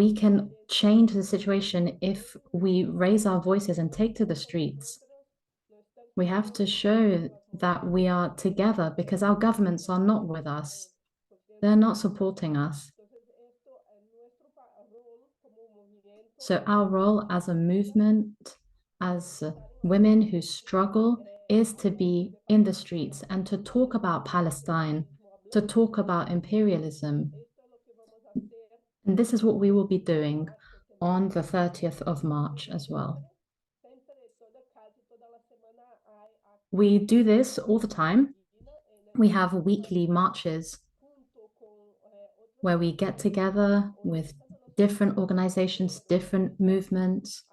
We can change the situation if we raise our voices and take to the streets. We have to show that we are together because our governments are not with us. They're not supporting us. So our role as a movement, as women who struggle, is to be in the streets and to talk about Palestine, to talk about imperialism. And this is what we will be doing on the 30th of March as well. We do this all the time. We have weekly marches where we get together with different organizations, different movements.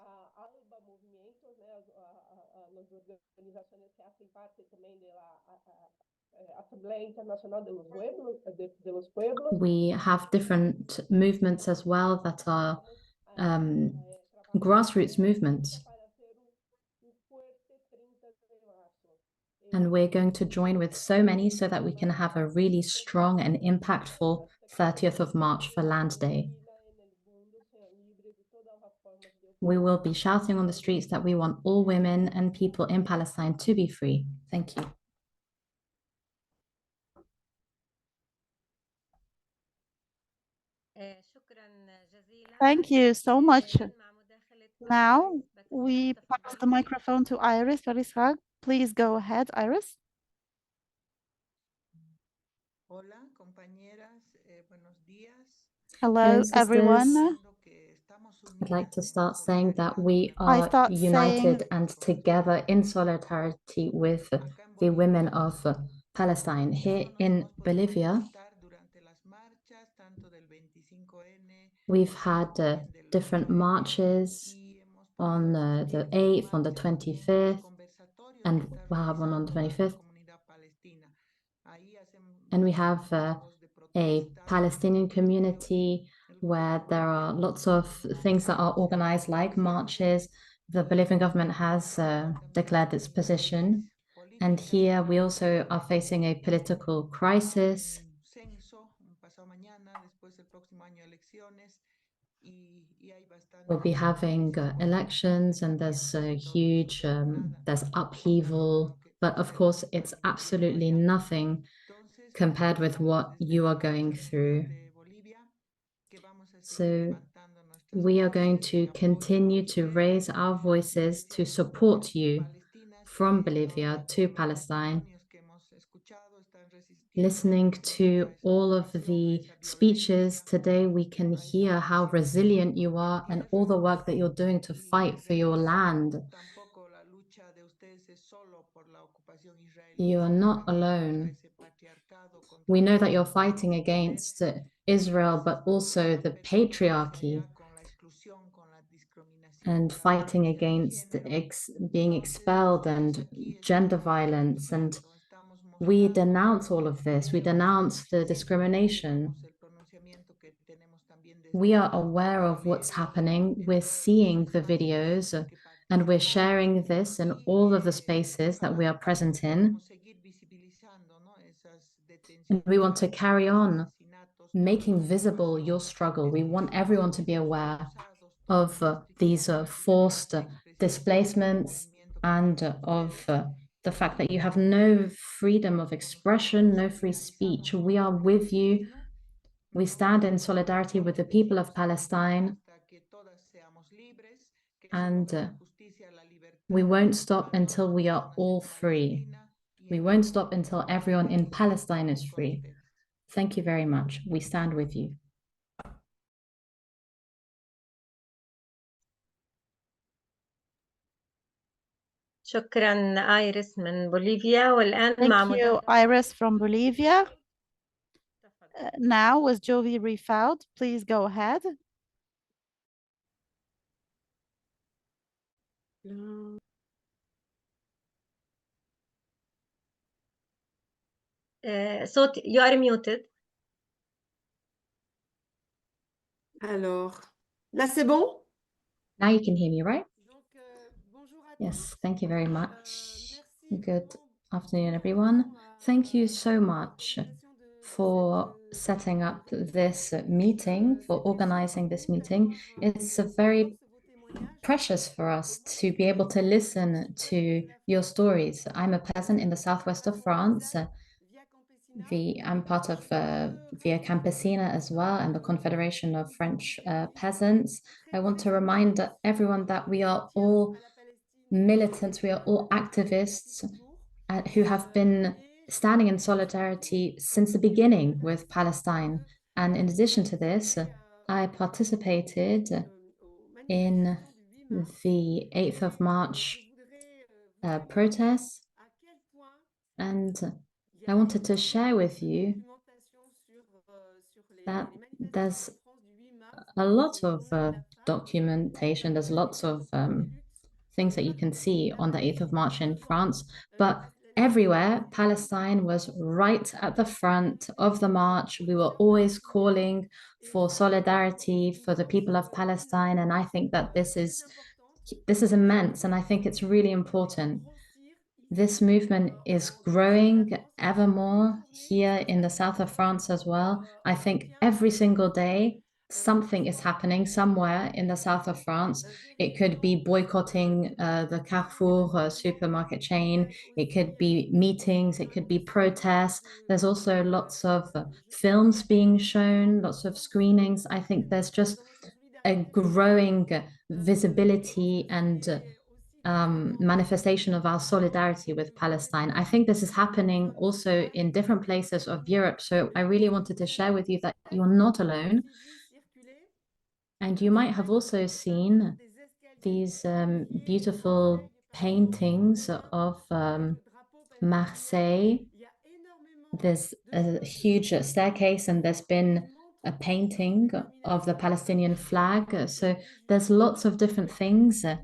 We have different movements as well that are grassroots movements. And we're going to join with so many so that we can have a really strong and impactful 30th of March for Land Day. We will be shouting on the streets that we want all women and people in Palestine to be free. Thank you. Thank you so much. Now we pass the microphone to Iris Farisag. Please go ahead, Iris. Hello, everyone. I'd like to start saying that we are united and together in solidarity with the women of Palestine. Here in Bolivia, we've had different marches on the 8th, on the 25th, and we'll have one on the 25th. And we have a Palestinian community where there are lots of things that are organized, like marches. The Bolivian government has declared its position. And here we also are facing a political crisis. We'll be having elections, and there's a huge, there's upheaval. But of course, it's absolutely nothing compared with what you are going through. So we are going to continue to raise our voices to support you from Bolivia to Palestine. Listening to all of the speeches today, we can hear how resilient you are and all the work that you're doing to fight for your land. You are not alone. We know that you're fighting against Israel, but also the patriarchy, and fighting against being expelled and gender violence. And we denounce all of this. We denounce the discrimination. We are aware of what's happening. We're seeing the videos, and we're sharing this in all of the spaces that we are present in. And we want to carry on making visible your struggle. We want everyone to be aware of these forced displacements and of the fact that you have no freedom of expression, no free speech. We are with you. We stand in solidarity with the people of Palestine, and we won't stop until we are all free. We won't stop until everyone in Palestine is free. Thank you very much. We stand with you. شكرا آيريس من بوليفيا. والآن مع Thank you, Iris from Bolivia. Now with Jovi Rifaud, please go ahead. صوت, you are muted. Alors, là c'est bon? Now you can hear me, right? Yes, thank you very much. Good afternoon, everyone. Thank you so much for setting up this meeting, for organizing this meeting. It's very precious for us to be able to listen to your stories. I'm a peasant in the southwest of France. I'm part of Via Campasina as well, and the Confederation of French Peasants. I want to remind everyone that we are all militants, we are all activists who have been standing in solidarity since the beginning with Palestine. And in addition to this, I participated in the 8th of March protests, and I wanted to share with you that there's a lot of documentation, there's lots of things that you can see on the 8th of March in France, but everywhere, Palestine was right at the front of the march. We were always calling for solidarity for the people of Palestine, and I think that this is immense, and I think it's really important. This movement is growing ever more here in the south of France as well. I think every single day, something is happening somewhere in the south of France. It could be boycotting the Carrefour supermarket chain. It could be meetings. It could be protests. There's also lots of films being shown, lots of screenings. I think there's just a growing visibility and manifestation of our solidarity with Palestine. I think this is happening also in different places of Europe. So I really wanted to share with you that you're not alone. And you might have also seen these beautiful paintings of Marseille. There's a huge staircase, and there's been a painting of the Palestinian flag. So there's lots of different things that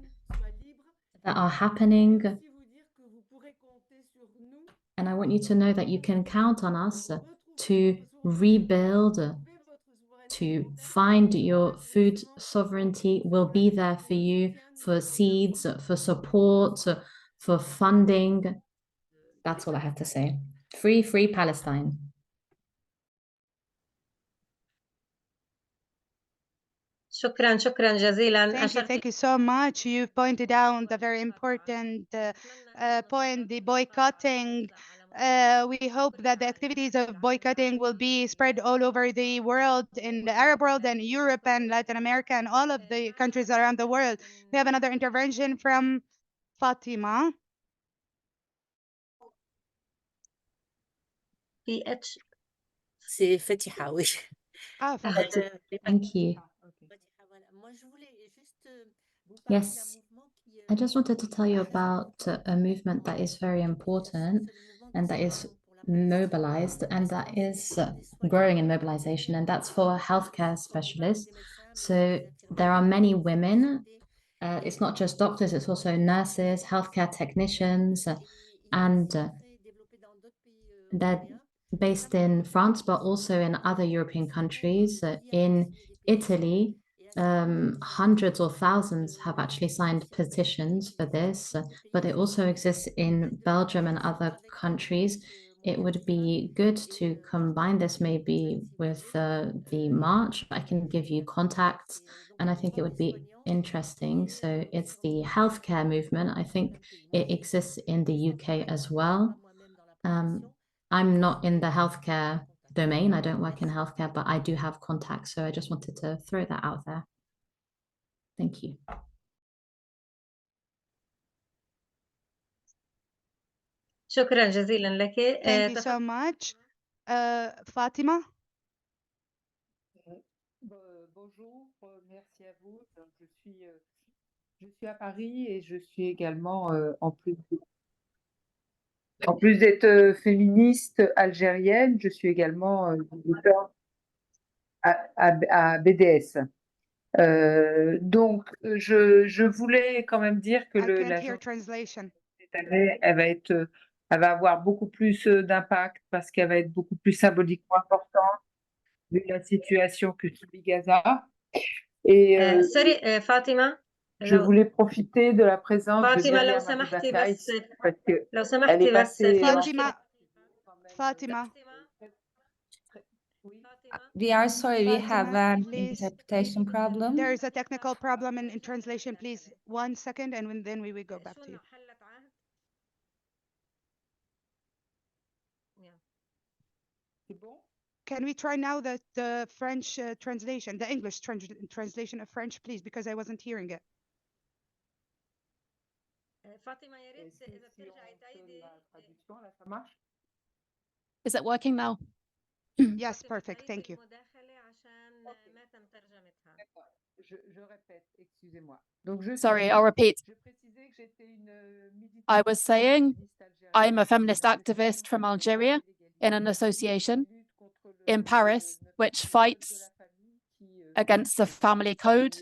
are happening. And I want you to know that you can count on us to rebuild, to find your food sovereignty. We'll be there for you, for seeds, for support, for funding. That's all I have to say. Free, free Palestine. شكرا جزيلا. Thank you so much. You pointed out a very important point, the boycotting. We hope that the activities of boycotting will be spread all over the world, in the Arab world and Europe and Latin America and all of the countries around the world. We have another intervention from Fatima. C'est Fatiha, oui. Thank you. Yes, I just wanted to tell you about a movement that is very important and that is mobilized and that is growing in mobilization, and that's for healthcare specialists. So there are many women. It's not just doctors, it's also nurses, healthcare technicians, and they're based in France, but also in other European countries. In Italy, hundreds or thousands have actually signed petitions for this, but it also exists in Belgium and other countries. It would be good to combine this maybe with the march. I can give you contacts, and I think it would be interesting. So it's the healthcare movement. I think it exists in the UK as well. I'm not in the healthcare domain. I don't work in healthcare, but I do have contacts. So I just wanted to throw that out there. Thank you. شكرا جزيلا لك. Thank you so much. Fatima. Bonjour, merci à vous. Je suis à Paris et je suis également, en plus d'être féministe algérienne, je suis également militant à BDS. Donc, je voulais quand même dire que la journée cette année, elle va avoir beaucoup plus d'impact parce qu'elle va être beaucoup plus symboliquement importante vu la situation que subit Gaza. Et Fatima, je voulais profiter de la présence de Maryam Abu Daqqa ici parce que elle est passée. Fatima. We are sorry, we have Fatima, an please. interpretation problem. There is a technical problem in translation. Please, 1 second, and then we will go back to you. Can we try now the French translation, the English translation of French, please, because I wasn't hearing it. Is it working now? Yes, perfect. Thank you. Sorry, I'll repeat. I was saying I'm a feminist activist from Algeria in an association in Paris which fights against the family code,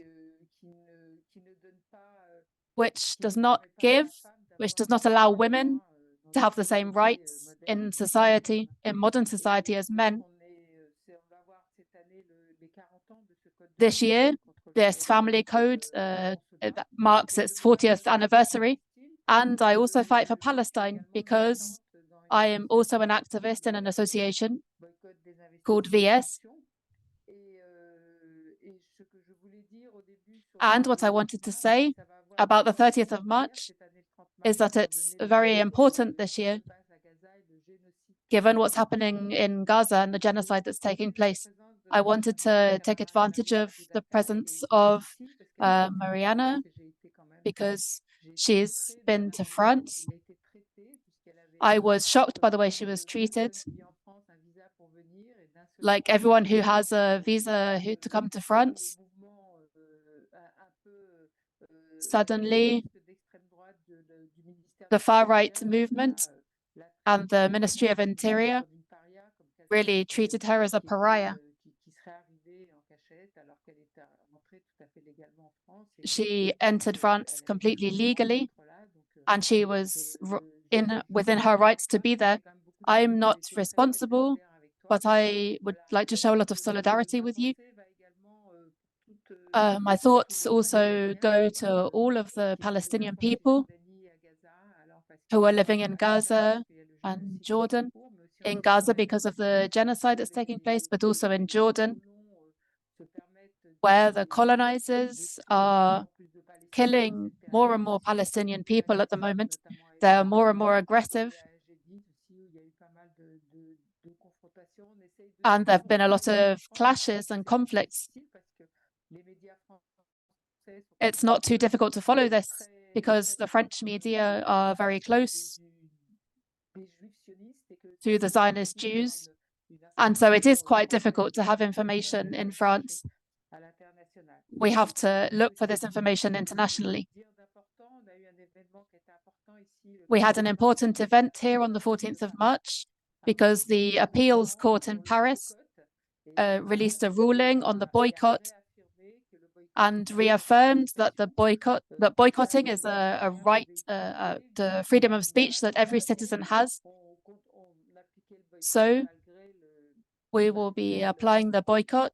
which does not allow women to have the same rights in society, in modern society, as men. This year, this family code marks its 40th anniversary. And I also fight for Palestine because I am also an activist in an association called VS. And what I wanted to say about the 30th of March is that it's very important this year, given what's happening in Gaza and the genocide that's taking place. I wanted to take advantage of the presence of Mariana because she's been to France. I was shocked by the way she was treated. Like everyone who has a visa to come to France, suddenly the far-right movement and the Ministry of Interior really treated her as a pariah. She entered France completely legally, and she was within her rights to be there. I'm not responsible, but I would like to show a lot of solidarity with you. My thoughts also go to all of the Palestinian people who are living in Gaza and Jordan. In Gaza because of the genocide that's taking place, but also in Jordan, where the colonizers are killing more and more Palestinian people at the moment. They're more and more aggressive. And there have been a lot of clashes and conflicts. It's not too difficult to follow this because the French media are very close to the Zionist Jews. And so it is quite difficult to have information in France. We have to look for this information internationally. We had an important event here on the 14th of March because the appeals court in Paris released a ruling on the boycott and reaffirmed that boycotting is a right, the freedom of speech that every citizen has. So we will be applying the boycott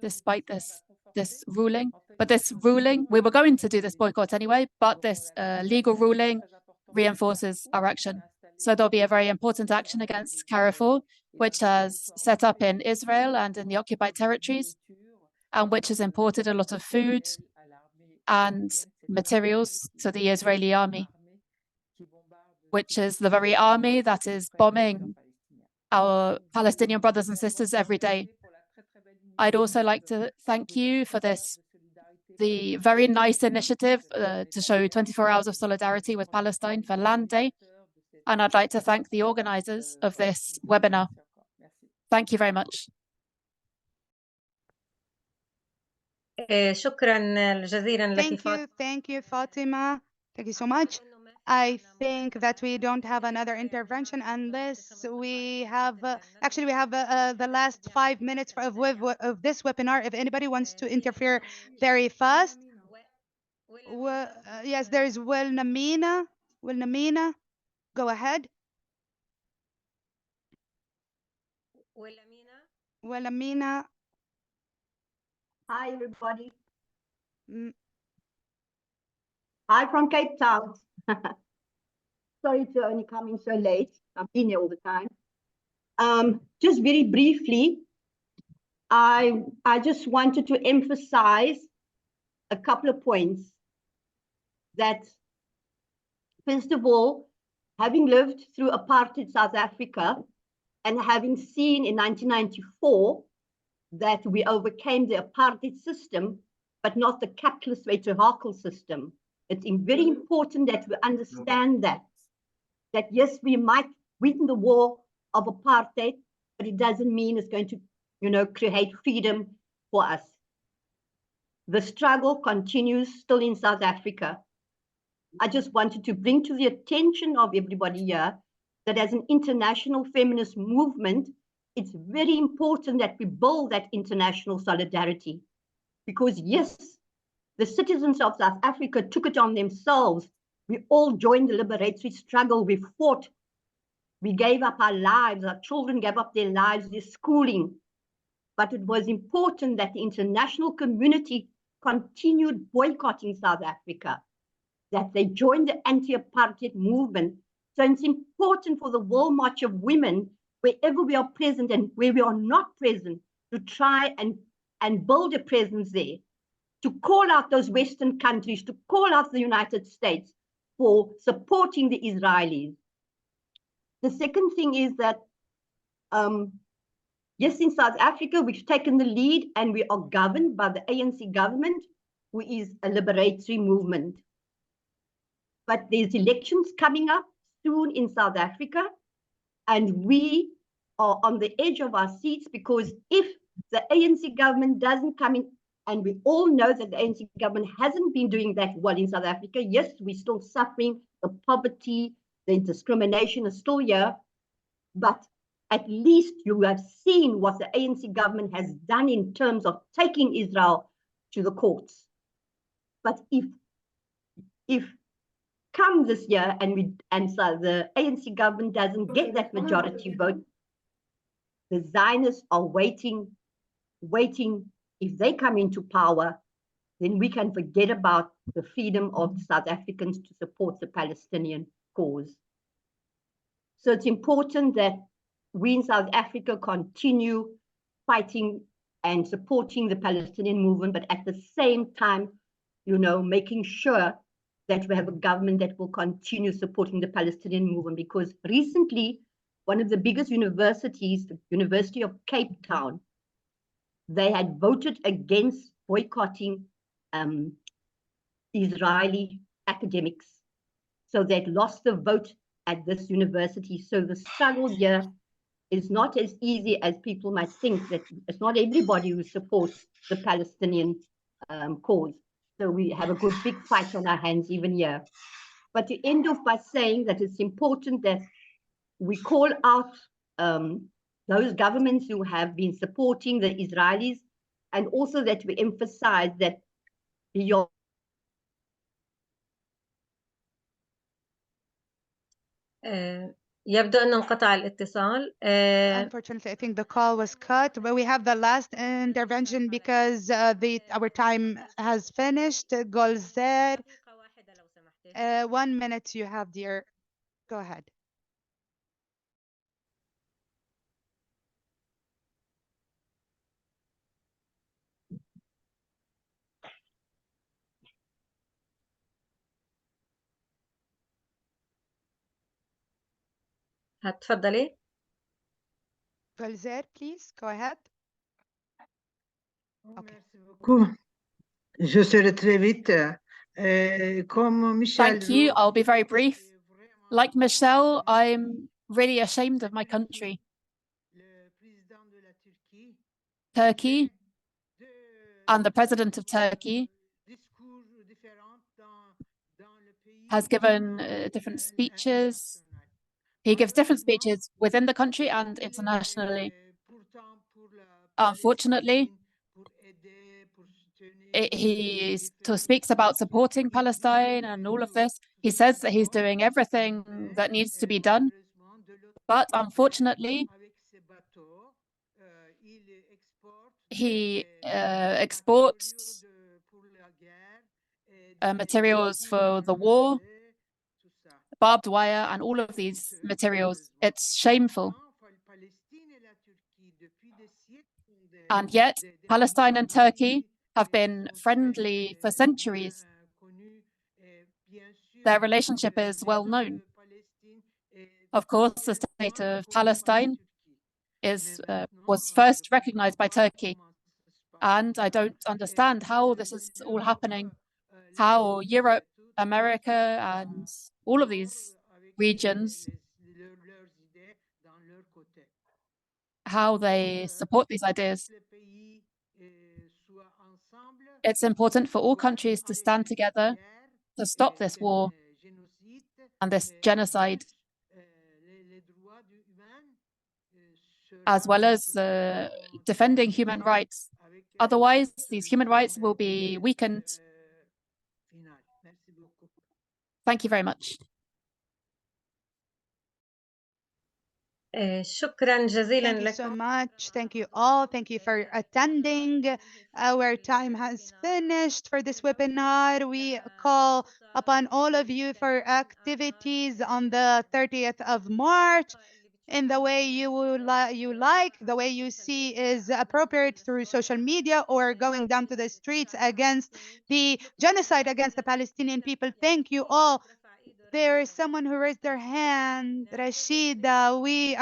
despite this ruling. But this ruling, we were going to do this boycott anyway, but this legal ruling reinforces our action. So there'll be a very important action against Carrefour, which has set up in Israel and in the occupied territories, and which has imported a lot of food and materials to the Israeli army, which is the very army that is bombing our Palestinian brothers and sisters every day. I'd also like to thank you for the very nice initiative to show 24 hours of solidarity with Palestine for Land Day. And I'd like to thank the organizers of this webinar. Thank you very much. Thank you, Fatima. Thank you so much. I think that we don't have another intervention unless we have, actually we have the last 5 minutes of this webinar. If anybody wants to interfere very fast. Yes, there is Wilnamina. Go ahead. Wilnamina. Hi, everybody. Hi from Cape Town. Sorry to only coming so late. I've been here all the time. Just very briefly, I just wanted to emphasize a couple of points. That, first of all, having lived through apartheid South Africa and having seen in 1994 that we overcame the apartheid system, but not the capitalist patriarchal system. It's very important that we understand that yes, we might win the war of apartheid, but it doesn't mean it's going to, create freedom for us. The struggle continues still in South Africa. I just wanted to bring to the attention of everybody here that as an international feminist movement, it's very important that we build that international solidarity. Because yes, the citizens of South Africa took it on themselves. We all joined the liberatory struggle. We fought. We gave up our lives. Our children gave up their lives, their schooling. But it was important that the international community continued boycotting South Africa, that they joined the anti-apartheid movement. So it's important for the World March of Women, wherever we are present and where we are not present, to try and build a presence there, to call out those Western countries, to call out the United States for supporting the Israelis. The second thing is that, yes, in South Africa, we've taken the lead and we are governed by the ANC government, who is a liberatory movement. But there's elections coming up soon in South Africa, and we are on the edge of our seats, because if the ANC government doesn't come in, and we all know that the ANC government hasn't been doing that well in South Africa. Yes, we're still suffering, the poverty, the discrimination is still here, but at least you have seen what the ANC government has done in terms of taking Israel to the courts. But if come this year and so the ANC government doesn't get that majority vote, the Zionists are waiting. If they come into power, then we can forget about the freedom of South Africans to support the Palestinian cause. So it's important that we in South Africa continue fighting and supporting the Palestinian movement, but at the same time, making sure that we have a government that will continue supporting the Palestinian movement. Because recently, one of the biggest universities, the University of Cape Town, they had voted against boycotting Israeli academics. So they'd lost the vote at this university. So the struggle here is not as easy as people might think, that it's not everybody who supports the Palestinian cause. So we have a good big fight on our hands even here. But to end off by saying that it's important that we call out those governments who have been supporting the Israelis, and also that we emphasize that beyond يبدو أن انقطع الاتصال. Unfortunately, I think the call was cut, but we have the last intervention because our time has finished. Golzer, 1 minute you have, dear. Go ahead. هتفضلي. Golzer, please go ahead. Okay. Cool. Je serai très vite. Thank you. I'll be very brief. Like Michelle, I'm really ashamed of my country. Turkey and the president of Turkey has given different speeches. He gives different speeches within the country and internationally. Unfortunately, he speaks about supporting Palestine and all of this. He says that he's doing everything that needs to be done. But unfortunately, he exports materials for the war, barbed wire, and all of these materials. It's shameful. And yet, Palestine and Turkey have been friendly for centuries. Their relationship is well known. Of course, the state of Palestine was first recognized by Turkey. And I don't understand how this is all happening, how Europe, America, and all of these regions, how they support these ideas. It's important for all countries to stand together to stop this war and this genocide, as well as defending human rights. Otherwise, these human rights will be weakened. Thank you very much. شكرا جزيلا Thank you لكم. so much. Thank you all. Thank you for attending. Our time has finished for this webinar. We call upon all of you for activities on the 30th of March in the way you like, the way you see is appropriate through social media or going down to the streets against the genocide against the Palestinian people. Thank you all. There is someone who raised their hand, Rashida. We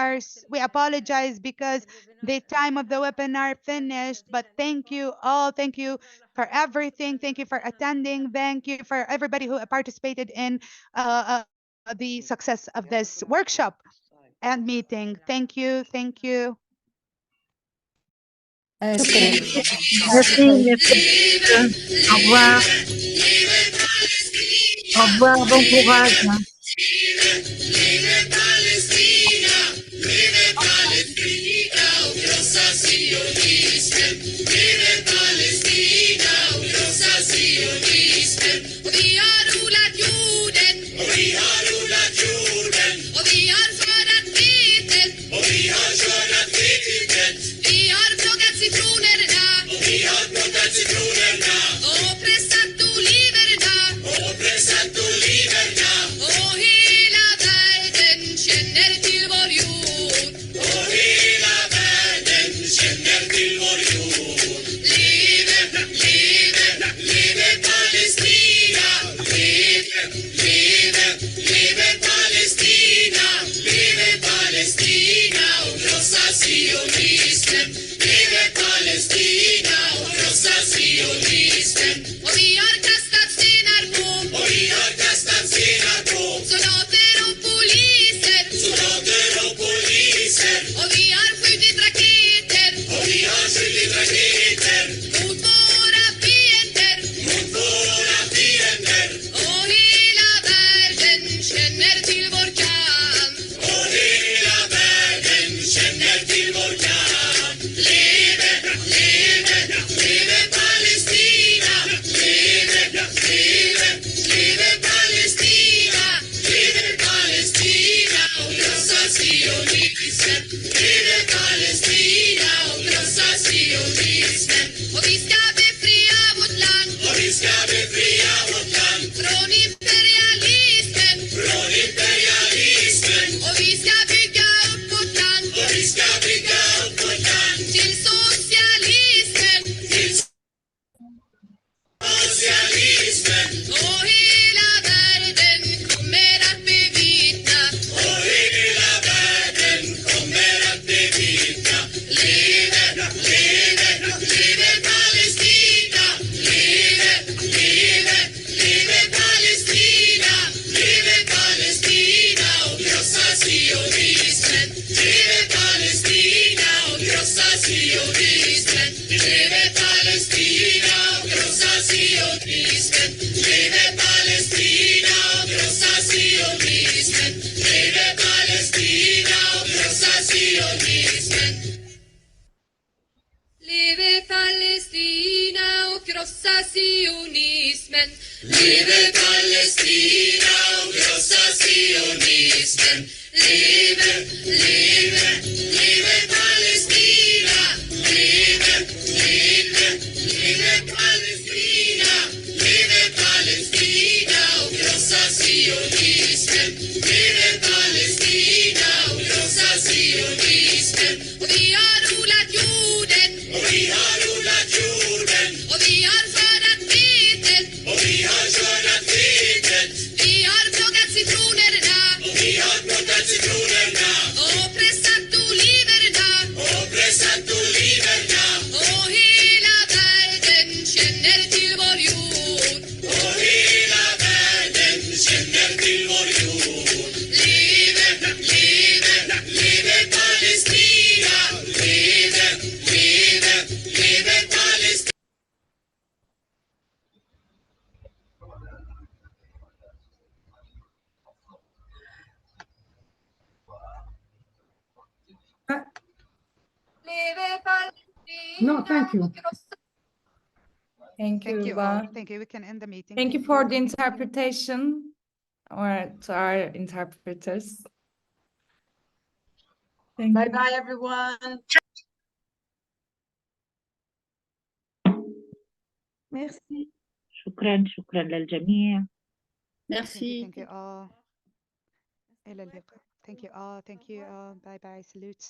apologize because the time of the webinar finished, but thank you all. Thank you for everything. Thank you for attending. Thank you for everybody who participated in the success of this workshop and meeting. Thank you. Thank you. Merci, merci. Au revoir. Au revoir, bon courage. Vi har odlat jorden. No, thank you. Thank you, Thank you all. Ruba. Thank you. We can end the meeting. Thank you for the interpretation, or to our interpreters. Thank Bye you. bye, everyone. Merci. شكرا للجميع. Thank you all. إلى اللقاء. Thank you all. Thank you all. Bye bye. Salutes.